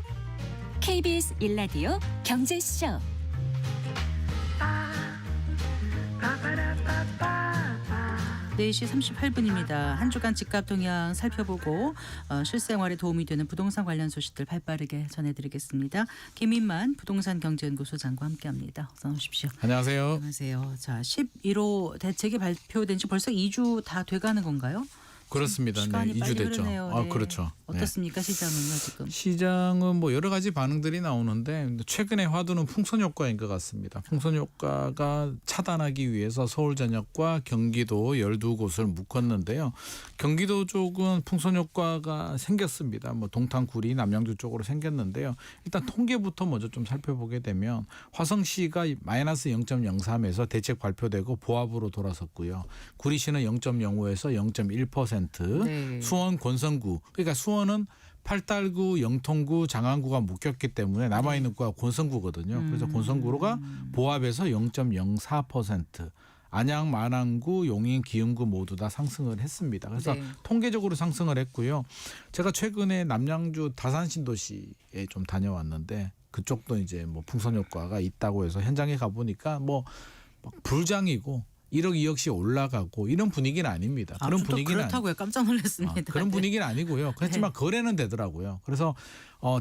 KBS 1라디오 경제쇼. 네, 4시 38분입니다. 한 주간 집값 동향 살펴보고 실생활에 도움이 되는 부동산 관련 소식들 발빠르게 전해드리겠습니다. 김인만 부동산경제연구소장과 함께합니다. 어서 오십시오. 안녕하세요. 안녕하세요. 자, 11호 대책이 발표된 지 벌써 2주 다 돼가는 건가요? 그렇습니다. 시간이 네, 빨리 2주 됐죠. 흐르네요. 네. 그렇죠. 네. 어떻습니까? 시장은요 지금? 시장은 뭐 여러 가지 반응들이 나오는데 최근의 화두는 풍선 효과인 것 같습니다. 풍선 효과가 차단하기 위해서 서울 전역과 경기도 12곳을 묶었는데요. 경기도 쪽은 풍선 효과가 생겼습니다. 뭐 동탄구리, 남양주 쪽으로 생겼는데요. 일단 통계부터 먼저 좀 살펴보게 되면 화성시가 마이너스 0.03에서 대책 발표되고 보합으로 돌아섰고요. 구리시는 0.05에서 0.1%, 네. 수원, 권성구, 그러니까 수원은 팔달구, 영통구, 장안구가 묶였기 때문에 남아있는 구가 권성구거든요. 그래서 권성구가 보합에서 0.04%, 안양, 마랑구, 용인, 기흥구 모두 다 상승을 했습니다. 그래서 네. 통계적으로 상승을 했고요. 제가 최근에 남양주 다산신도시에 좀 다녀왔는데 그쪽도 이제 뭐 풍선 효과가 있다고 해서 현장에 가보니까 뭐 막 불장이고 1억 2억씩 올라가고 이런 분위기는 아닙니다. 그런 또 분위기는 그렇다고요. 깜짝 놀랐습니다. 그런 분위기는 아니고요. 그렇지만 거래는 되더라고요. 그래서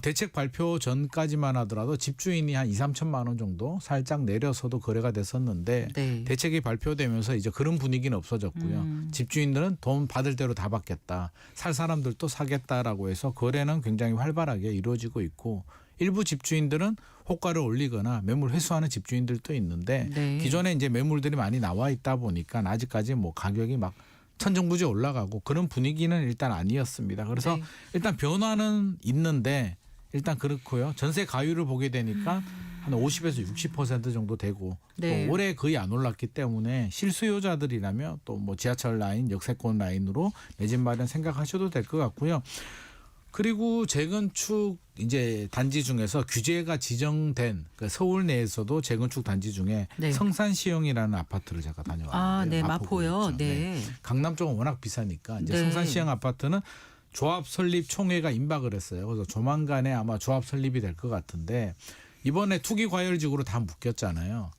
대책 발표 전까지만 하더라도 집주인이 한 2, 3천만 원 정도 살짝 내려서도 거래가 됐었는데 네. 대책이 발표되면서 이제 그런 분위기는 없어졌고요. 집주인들은 돈 받을 대로 다 받겠다. 살 사람들도 사겠다라고 해서 거래는 굉장히 활발하게 이루어지고 있고 일부 집주인들은 호가를 올리거나 매물 회수하는 집주인들도 있는데 네. 기존에 이제 매물들이 많이 나와 있다 보니까 아직까지 뭐 가격이 막 천정부지 올라가고 그런 분위기는 일단 아니었습니다. 그래서 네. 일단 변화는 있는데 일단 그렇고요. 전세 가율을 보게 되니까 한 50에서 60% 정도 되고 네. 또 올해 거의 안 올랐기 때문에 실수요자들이라면 또 뭐 지하철 라인, 역세권 라인으로 내 집 마련 생각하셔도 될 것 같고요. 그리고 재건축 이제 단지 중에서 규제가 지정된 그러니까 서울 내에서도 재건축 단지 중에 네. 성산시형이라는 아파트를 제가 다녀왔는데 아, 네, 마포요. 네. 강남 쪽은 워낙 비싸니까 이제 네. 성산시형 아파트는 조합 설립 총회가 임박을 했어요. 그래서 조만간에 아마 조합 설립이 될 것 같은데 이번에 투기 과열지구로 다 묶였잖아요.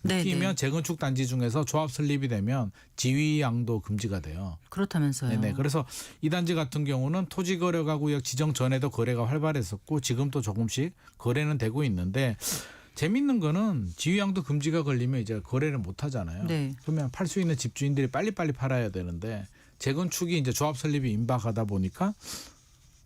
네, 묶이면 네. 재건축 단지 중에서 조합 설립이 되면 지위양도 금지가 돼요. 그렇다면서요. 네네. 그래서 이 단지 같은 경우는 토지거래가구역 지정 전에도 거래가 활발했었고 지금도 조금씩 거래는 되고 있는데 재밌는 거는 지위양도 금지가 걸리면 이제 거래를 못 하잖아요. 네. 그러면 팔 수 있는 집주인들이 빨리빨리 팔아야 되는데 재건축이 이제 조합 설립이 임박하다 보니까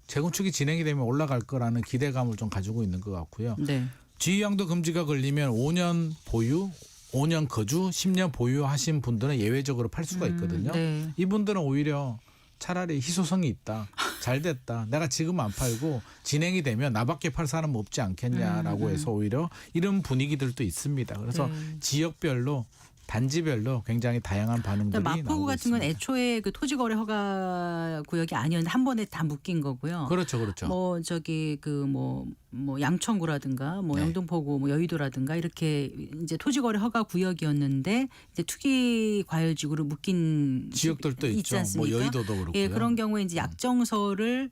재건축이 진행이 되면 올라갈 거라는 기대감을 좀 가지고 있는 것 같고요. 네. 지위양도 금지가 걸리면 5년 보유, 5년 거주, 10년 보유하신 분들은 예외적으로 팔 수가 있거든요. 네. 이분들은 오히려 차라리 희소성이 있다. 잘 됐다. 내가 지금 안 팔고 진행이 되면 나밖에 팔 사람 없지 않겠냐라고 해서 오히려 이런 분위기들도 있습니다. 그래서 네. 지역별로 단지별로 굉장히 다양한 반응들이 마포구 나오고 같은 건 있습니다. 애초에 그 토지거래 허가 구역이 아니었는데 한 번에 다 묶인 거고요. 그렇죠, 그렇죠. 뭐 저기 그 뭐 양천구라든가 뭐 네. 영등포구 뭐 여의도라든가 이렇게 이제 토지거래 허가 구역이었는데 이제 투기 과열지구로 묶인 지역들도 있지 있죠. 뭐 않습니까? 여의도도 그렇고요. 예, 그런 경우에 이제 약정서를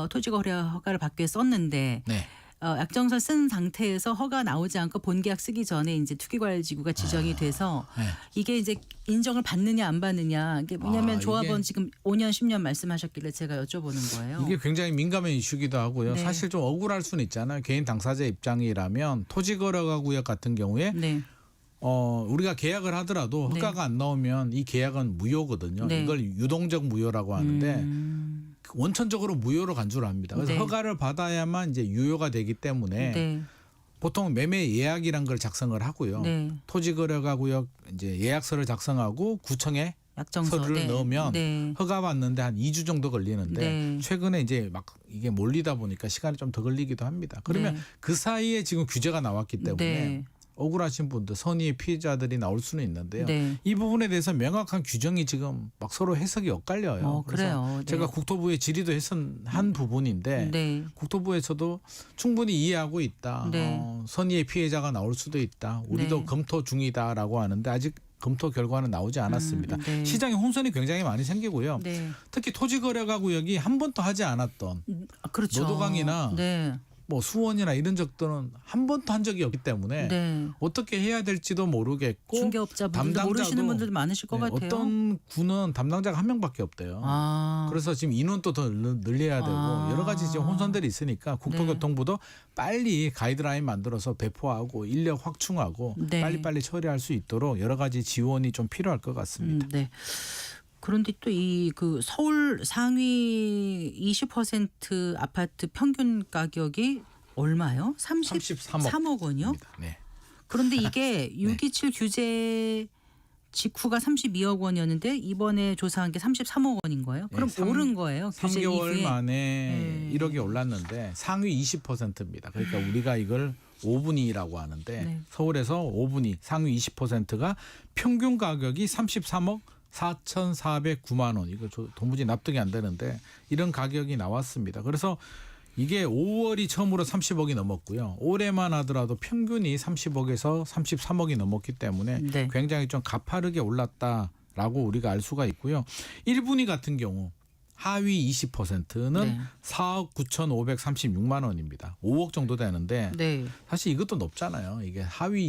토지거래 허가를 받기 위해 썼는데 네. 약정서 쓴 상태에서 허가 나오지 않고 본계약 쓰기 전에 이제 투기과열지구가 지정이 돼서 네. 이게 이제 인정을 받느냐 안 받느냐. 왜냐하면 이게- 조합원 지금 5년 10년 말씀하셨길래 제가 여쭤보는 거예요. 이게 굉장히 민감한 이슈기도 하고요. 네. 사실 좀 억울할 수는 있잖아요. 개인 당사자 입장이라면 토지거래가구역 같은 경우에 네. 우리가 계약을 하더라도 네. 허가가 안 나오면 이 계약은 무효거든요. 네. 이걸 유동적 무효라고 하는데 원천적으로 무효로 간주를 합니다. 그래서 네. 허가를 받아야만 이제 유효가 되기 때문에 네. 보통 매매 예약이란 걸 작성을 하고요. 네. 토지거래가구역 이제 예약서를 작성하고 구청에 약정서 서류를 네. 넣으면 네. 허가 받는데 한 2주 정도 걸리는데 네. 최근에 이제 막 이게 몰리다 보니까 시간이 좀 더 걸리기도 합니다. 그러면 네. 그 사이에 지금 규제가 나왔기 때문에 네. 억울하신 분들, 선의의 피해자들이 나올 수는 있는데요. 네. 이 부분에 대해서 명확한 규정이 지금 막 서로 해석이 엇갈려요. 그래서 그래요. 네. 제가 국토부에 질의도 한 부분인데 네. 국토부에서도 충분히 이해하고 있다. 네. 선의의 피해자가 나올 수도 있다. 우리도 네. 검토 중이다라고 하는데 아직 검토 결과는 나오지 않았습니다. 네. 시장에 혼선이 굉장히 많이 생기고요. 네. 특히 토지거래가구역이 한 번도 하지 않았던 그렇죠. 노도강이나 네. 뭐 수원이나 이런 적들은 한 번도 한 적이 없기 때문에 네. 어떻게 해야 될지도 모르겠고 중개업자분들 모르시는 분들도 많으실 것 네, 같아요. 어떤 구는 담당자가 한 명밖에 없대요. 아. 그래서 지금 인원도 더 늘려야 되고 아. 여러 가지 지금 혼선들이 있으니까 국토교통부도 빨리 가이드라인 만들어서 배포하고 인력 확충하고 네. 빨리빨리 처리할 수 있도록 여러 가지 지원이 좀 필요할 것 같습니다. 네. 그런데 또 이 그 서울 상위 20% 아파트 평균 가격이 얼마요? 33억 원이요? 네. 그런데 이게 627 규제 직후가 32억 원이었는데 이번에 조사한 게 33억 원인 거예요? 그럼 네, 오른 거예요? 규제 3개월 이후에. 만에 1억이 올랐는데 상위 20%입니다. 그러니까 우리가 이걸 5분위라고 하는데 네. 서울에서 5분위 상위 20%가 평균 가격이 33억 4,409만 원. 이거 도무지 납득이 안 되는데 이런 가격이 나왔습니다. 그래서 이게 5월이 처음으로 30억이 넘었고요. 올해만 하더라도 평균이 30억에서 33억이 넘었기 때문에 네. 굉장히 좀 가파르게 올랐다라고 우리가 알 수가 있고요. 1분위 같은 경우 하위 20%는 네. 4억 9,536만 원입니다. 5억 정도 되는데 네. 사실 이것도 높잖아요. 이게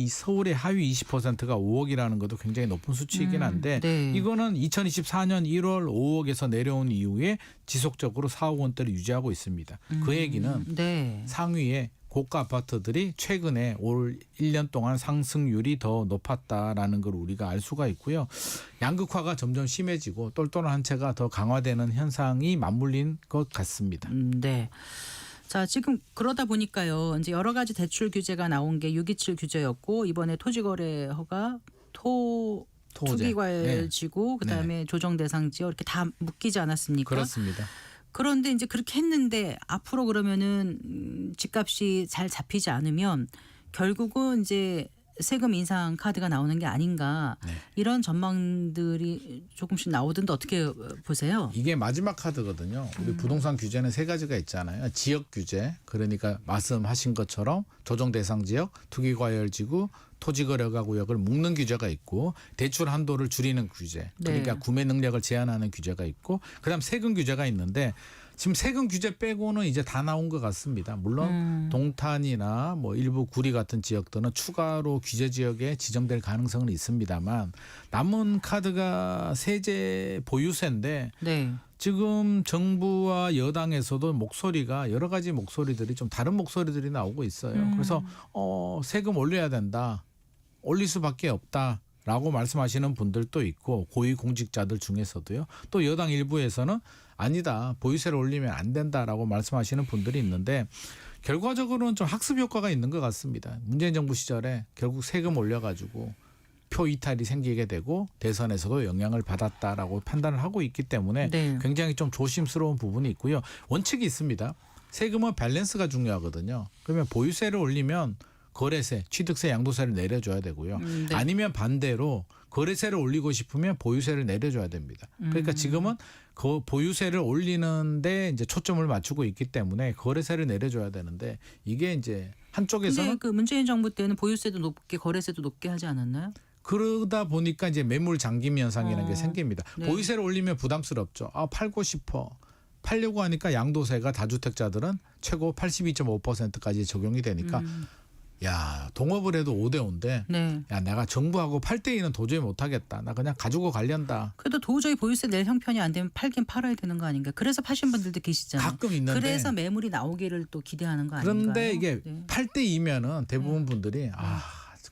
서울의 하위 20%가 5억이라는 것도 굉장히 높은 수치이긴 한데 네. 이거는 2024년 1월 5억에서 내려온 이후에 지속적으로 4억 원대를 유지하고 있습니다. 그 얘기는 네. 상위의 고가 아파트들이 최근에 올 1년 동안 상승률이 더 높았다라는 걸 우리가 알 수가 있고요. 양극화가 점점 심해지고 똘똘한 한 채가 더 강화되는 현상이 맞물린 것 같습니다. 네. 자, 지금 그러다 보니까요. 이제 여러 가지 대출 규제가 나온 게 627 규제였고 이번에 토지거래 허가, 토지. 투기과열지구, 그다음에 조정 대상 지역 이렇게 다 묶이지 않았습니까? 그렇습니다. 그런데 이제 그렇게 했는데 앞으로 그러면은 집값이 잘 잡히지 않으면 결국은 이제 세금 인상 카드가 나오는 게 아닌가 네. 이런 전망들이 조금씩 나오던데 어떻게 보세요? 이게 마지막 카드거든요. 우리 부동산 규제는 세 가지가 있잖아요. 지역 규제, 그러니까 말씀하신 것처럼 조정 대상 지역, 투기과열지구, 토지거래가 구역을 묶는 규제가 있고 대출 한도를 줄이는 규제, 그러니까 네. 구매 능력을 제한하는 규제가 있고 그다음 세금 규제가 있는데 지금 세금 규제 빼고는 이제 다 나온 것 같습니다. 물론 동탄이나 뭐 일부 구리 같은 지역들은 추가로 규제 지역에 지정될 가능성은 있습니다만 남은 카드가 세제 보유세인데 네. 지금 정부와 여당에서도 목소리가 여러 가지 목소리들이 좀 다른 목소리들이 나오고 있어요. 그래서 세금 올려야 된다. 올릴 수밖에 없다라고 말씀하시는 분들도 있고 고위공직자들 중에서도요. 또 여당 일부에서는 아니다. 보유세를 올리면 안 된다라고 말씀하시는 분들이 있는데 결과적으로는 좀 학습 효과가 있는 것 같습니다. 문재인 정부 시절에 결국 세금 올려가지고 표 이탈이 생기게 되고 대선에서도 영향을 받았다라고 판단을 하고 있기 때문에 네. 굉장히 좀 조심스러운 부분이 있고요. 원칙이 있습니다. 세금은 밸런스가 중요하거든요. 그러면 보유세를 올리면 거래세, 취득세, 양도세를 내려줘야 되고요. 네. 아니면 반대로 거래세를 올리고 싶으면 보유세를 내려줘야 됩니다. 그러니까 지금은 그 보유세를 올리는데 이제 초점을 맞추고 있기 때문에 거래세를 내려줘야 되는데 이게 이제 근데 한쪽에서는 그 문재인 정부 때는 보유세도 높게 거래세도 높게 하지 않았나요? 그러다 보니까 이제 매물 잠김 현상이라는 게 생깁니다. 네. 보유세를 올리면 부담스럽죠. 팔고 싶어. 팔려고 하니까 양도세가 다주택자들은 최고 82.5%까지 적용이 되니까 야, 동업을 해도 5대5인데 네. 야, 내가 정부하고 8대2는 도저히 못하겠다. 나 그냥 가지고 갈련다. 그래도 도저히 보유세 낼 형편이 안 되면 팔긴 팔아야 되는 거 아닌가? 그래서 파신 분들도 계시잖아요. 가끔 있는데 그래서 매물이 나오기를 또 기대하는 거 아닌가요? 그런데 이게 네. 8대2면은 대부분 분들이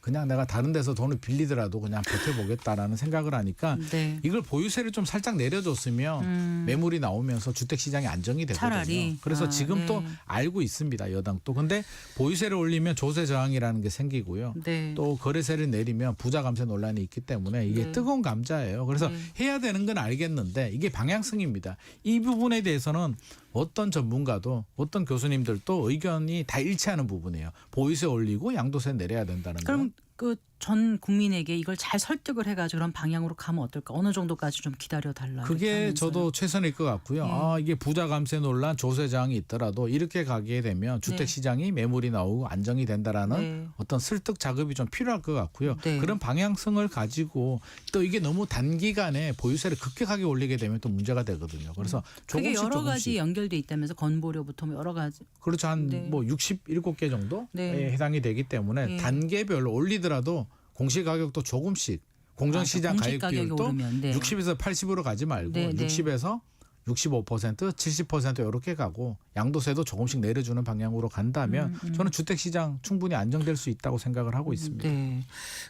그냥 내가 다른 데서 돈을 빌리더라도 그냥 버텨보겠다라는 생각을 하니까 네. 이걸 보유세를 좀 살짝 내려줬으면 매물이 나오면서 주택시장이 안정이 되거든요. 차라리. 그래서 아, 지금 또 네. 알고 있습니다. 여당도. 근데 보유세를 올리면 조세 저항이라는 게 생기고요. 네. 또 거래세를 내리면 부자 감세 논란이 있기 때문에 이게 네. 뜨거운 감자예요. 그래서 네. 해야 되는 건 알겠는데 이게 방향성입니다. 이 부분에 대해서는 어떤 전문가도 어떤 교수님들도 의견이 다 일치하는 부분이에요. 보유세 올리고 양도세 내려야 된다는 거. 그럼 그 전 국민에게 이걸 잘 설득을 해가지고 그런 방향으로 가면 어떨까? 어느 정도까지 좀 기다려 달라. 그게 저도 최선일 것 같고요. 네. 이게 부자 감세 논란, 조세 저항이 있더라도 이렇게 가게 되면 주택 시장이 매물이 나오고 안정이 된다라는 네. 어떤 설득 작업이 좀 필요할 것 같고요. 네. 그런 방향성을 가지고 또 이게 너무 단기간에 보유세를 급격하게 올리게 되면 또 문제가 되거든요. 그래서 그게 조금씩 여러 가지 조금씩 연결돼 있다면서 건보료부터 뭐 여러 가지. 그렇죠. 한 네. 뭐 67개 정도에 네. 해당이 되기 때문에 네. 단계별로 올리더라도 공시가격도 조금씩 공정시장 공시 가입 가격이 비율도 오르면, 네. 60에서 80으로 가지 말고 네, 네. 60에서 65%, 70% 이렇게 가고 양도세도 조금씩 내려주는 방향으로 간다면 저는 주택시장 충분히 안정될 수 있다고 생각을 하고 있습니다. 네.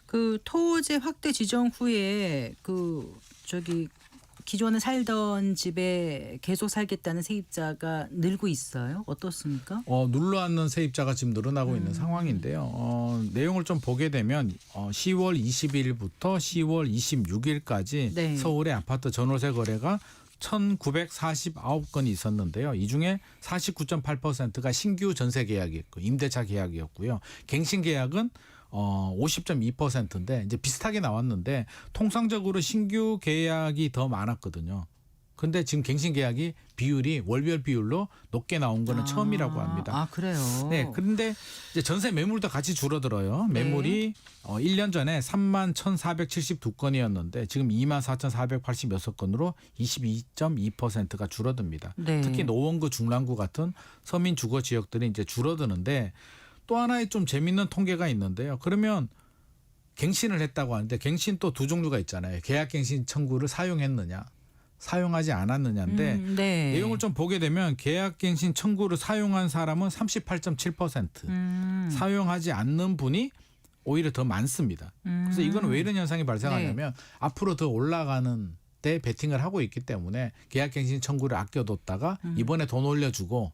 그 토지 확대 지정 후에 그 저기 기존에 살던 집에 계속 살겠다는 세입자가 늘고 있어요. 어떻습니까? 눌러앉는 세입자가 지금 늘어나고 있는 상황인데요. 내용을 좀 보게 되면 10월 20일부터 10월 26일까지 네. 서울의 아파트 전월세 거래가 1,949건이 있었는데요. 이 중에 49.8%가 신규 전세 계약이었고 임대차 계약이었고요. 갱신 계약은 50.2%인데 이제 비슷하게 나왔는데 통상적으로 신규 계약이 더 많았거든요. 근데 지금 갱신 계약이 비율이 월별 비율로 높게 나온 거는 처음이라고 합니다. 아, 그래요. 네, 그런데 이제 전세 매물도 같이 줄어들어요. 매물이 1년 전에 3만 1,472건이었는데 지금 2만 4,486건으로 22.2%가 줄어듭니다. 네. 특히 노원구, 중랑구 같은 서민 주거 지역들이 이제 줄어드는데 또 하나의 좀 재밌는 통계가 있는데요. 그러면 갱신을 했다고 하는데 갱신 또 두 종류가 있잖아요. 계약갱신 청구를 사용했느냐, 사용하지 않았느냐인데 네. 내용을 좀 보게 되면 계약갱신 청구를 사용한 사람은 38.7%, 사용하지 않는 분이 오히려 더 많습니다. 그래서 이건 왜 이런 현상이 발생하냐면 앞으로 더 올라가는 때 베팅을 하고 있기 때문에 계약갱신 청구를 아껴뒀다가 이번에 돈 올려주고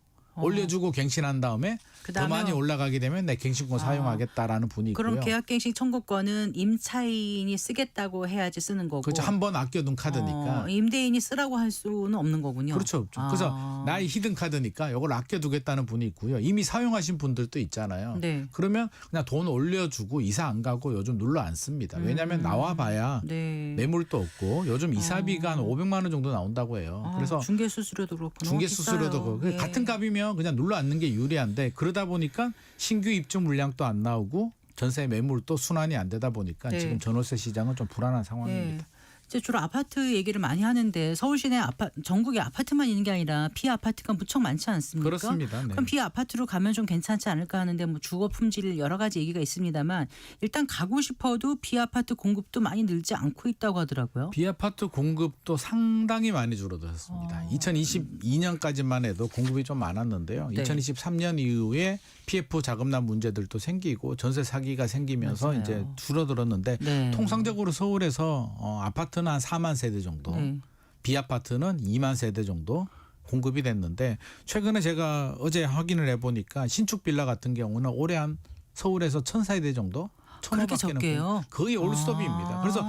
갱신한 다음에 더 그다음에 많이 올라가게 되면 내 갱신권 사용하겠다라는 분이 있고요. 그럼 계약갱신 청구권은 임차인이 쓰겠다고 해야지 쓰는 거고. 그렇죠. 한 번 아껴둔 카드니까. 임대인이 쓰라고 할 수는 없는 거군요. 그렇죠. 없죠. 그래서 나의 히든 카드니까 이걸 아껴두겠다는 분이 있고요. 이미 사용하신 분들도 있잖아요. 네. 그러면 그냥 돈 올려주고 이사 안 가고 요즘 눌러 안 씁니다. 왜냐하면 나와봐야 네. 매물도 없고 요즘 이사비가 한 500만 원 정도 나온다고 해요. 그래서 중개 수수료도 그렇고 중개 수수료도 그렇고 네. 같은 값이면 그냥 눌러 앉는 게 유리한데 그러다 보니까 신규 입주 물량도 안 나오고 전세 매물도 순환이 안 되다 보니까 네. 지금 전월세 시장은 좀 불안한 상황입니다. 네. 이제 주로 아파트 얘기를 많이 하는데 서울 시내 전국에 아파트만 있는 게 아니라 비아파트가 무척 많지 않습니까? 그렇습니다. 네. 그럼 비아파트로 가면 좀 괜찮지 않을까 하는데 뭐 주거 품질 여러 가지 얘기가 있습니다만 일단 가고 싶어도 비아파트 공급도 많이 늘지 않고 있다고 하더라고요. 비아파트 공급도 상당히 많이 줄어들었습니다. 2022년까지만 해도 공급이 좀 많았는데요. 네. 2023년 이후에 PF 자금난 문제들도 생기고 전세 사기가 생기면서 맞아요. 이제 줄어들었는데 네. 통상적으로 서울에서 아파트는 한 4만 세대 정도, 네. 비아파트는 2만 세대 정도 공급이 됐는데 최근에 제가 어제 확인을 해보니까 신축 빌라 같은 경우는 올해 한 서울에서 1,000세대 정도? 그렇게 1,500개는 적게요? 거의 올스톱입니다. 그래서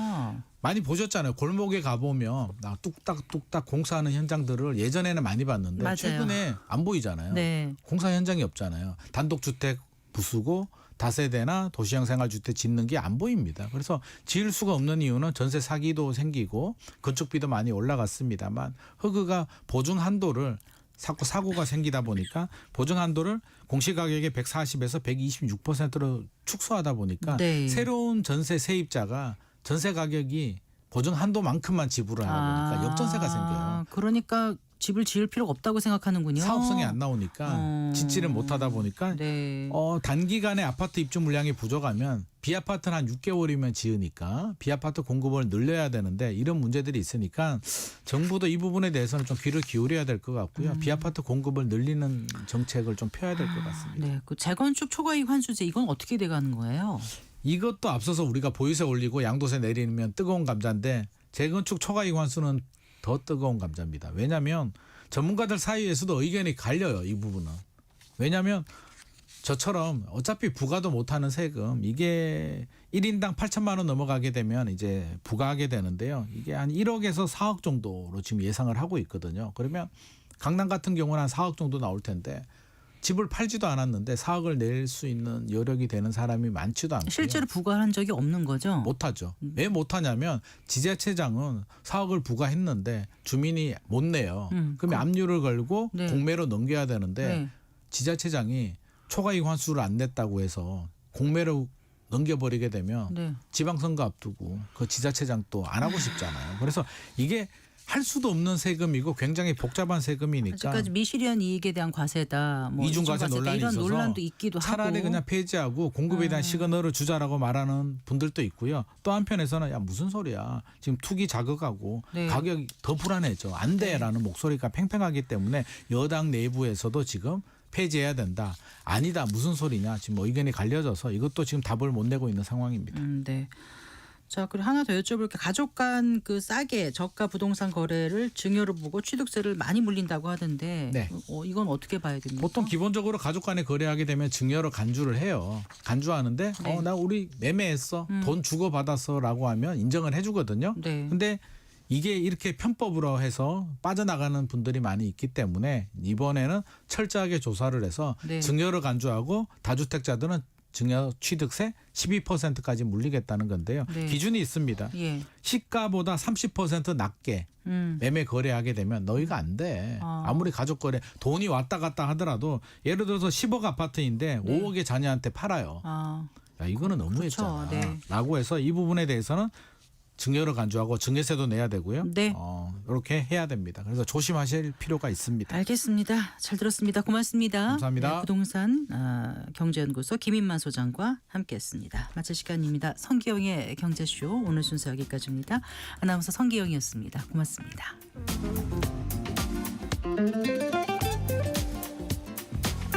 많이 보셨잖아요. 골목에 가보면 뚝딱뚝딱 공사하는 현장들을 예전에는 많이 봤는데 맞아요. 최근에 안 보이잖아요. 네. 공사 현장이 없잖아요. 단독주택 부수고 다세대나 도시형 생활주택 짓는 게 안 보입니다. 그래서 지을 수가 없는 이유는 전세 사기도 생기고 건축비도 많이 올라갔습니다만 허그가 보증 한도를 자꾸 사고가 생기다 보니까 보증 한도를 공시가격의 140에서 126%로 축소하다 보니까 네. 새로운 전세 세입자가 전세 가격이 보증 한도만큼만 지불을 하다 보니까 역전세가 생겨요. 그러니까 집을 지을 필요가 없다고 생각하는군요. 사업성이 안 나오니까 짓지를 못하다 보니까 네. 단기간에 아파트 입주 물량이 부족하면 비아파트는 한 6개월이면 지으니까 비아파트 공급을 늘려야 되는데 이런 문제들이 있으니까 정부도 이 부분에 대해서는 좀 귀를 기울여야 될 것 같고요. 비아파트 공급을 늘리는 정책을 좀 펴야 될 것 같습니다. 네. 그 재건축 초과이익 환수제 이건 어떻게 돼가는 거예요? 이것도 앞서서 우리가 보유세 올리고 양도세 내리면 뜨거운 감자인데 재건축 초과이익 환수는 더 뜨거운 감자입니다. 왜냐하면 전문가들 사이에서도 의견이 갈려요. 이 부분은. 왜냐하면 저처럼 어차피 부과도 못하는 세금 이게 1인당 8천만 원 넘어가게 되면 이제 부과하게 되는데요. 이게 한 1억에서 4억 정도로 지금 예상을 하고 있거든요. 그러면 강남 같은 경우는 한 4억 정도 나올 텐데 집을 팔지도 않았는데 4억을 낼 수 있는 여력이 되는 사람이 많지도 않고요. 실제로 부과한 적이 없는 거죠? 못하죠. 왜 못하냐면 지자체장은 4억을 부과했는데 주민이 못 내요. 그러면 압류를 걸고 네. 공매로 넘겨야 되는데 네. 지자체장이 초과이익 환수를 안 냈다고 해서 공매로 넘겨버리게 되면 네. 지방선거 앞두고 그 지자체장 또 안 하고 싶잖아요. 그래서 이게 할 수도 없는 세금이고 굉장히 복잡한 세금이니까 아직까지 미실현 이익에 대한 과세다. 뭐 이중과세 논란이 이런 있어서 논란도 있기도 차라리 하고. 그냥 폐지하고 공급에 대한 시그널을 주자라고 말하는 분들도 있고요. 또 한편에서는 야 무슨 소리야. 지금 투기 자극하고 네. 가격이 더 불안해져. 안 돼라는 목소리가 팽팽하기 때문에 여당 내부에서도 지금 폐지해야 된다. 아니다. 무슨 소리냐. 지금 의견이 갈려져서 이것도 지금 답을 못 내고 있는 상황입니다. 네. 자, 그리고 하나 더 여쭤볼게요. 가족 간 그 싸게 저가 부동산 거래를 증여로 보고 취득세를 많이 물린다고 하던데 네. 이건 어떻게 봐야 됩니까? 보통 기본적으로 가족 간에 거래하게 되면 증여로 간주를 해요. 간주하는데 네. 나 우리 매매했어. 돈 주고 받았어라고 하면 인정을 해주거든요. 네. 근데 이게 이렇게 편법으로 해서 빠져나가는 분들이 많이 있기 때문에 이번에는 철저하게 조사를 해서 네. 증여로 간주하고 다주택자들은 증여 취득세 12%까지 물리겠다는 건데요. 네. 기준이 있습니다. 예. 시가보다 30% 낮게 매매 거래하게 되면 너희가 안 돼. 아무리 가족 거래 돈이 왔다 갔다 하더라도 예를 들어서 10억 아파트인데 5억의 자녀한테 팔아요. 야, 이거는 너무했잖아. 그렇죠. 네. 라고 해서 이 부분에 대해서는 증여를 간주하고 증여세도 내야 되고요. 네. 이렇게 해야 됩니다. 그래서 조심하실 필요가 있습니다. 알겠습니다. 잘 들었습니다. 고맙습니다. 감사합니다. 네, 부동산 경제연구소 김인만 소장과 함께했습니다. 마칠 시간입니다. 성기영의 경제쇼 오늘 순서 여기까지입니다. 아나운서 성기영이었습니다. 고맙습니다.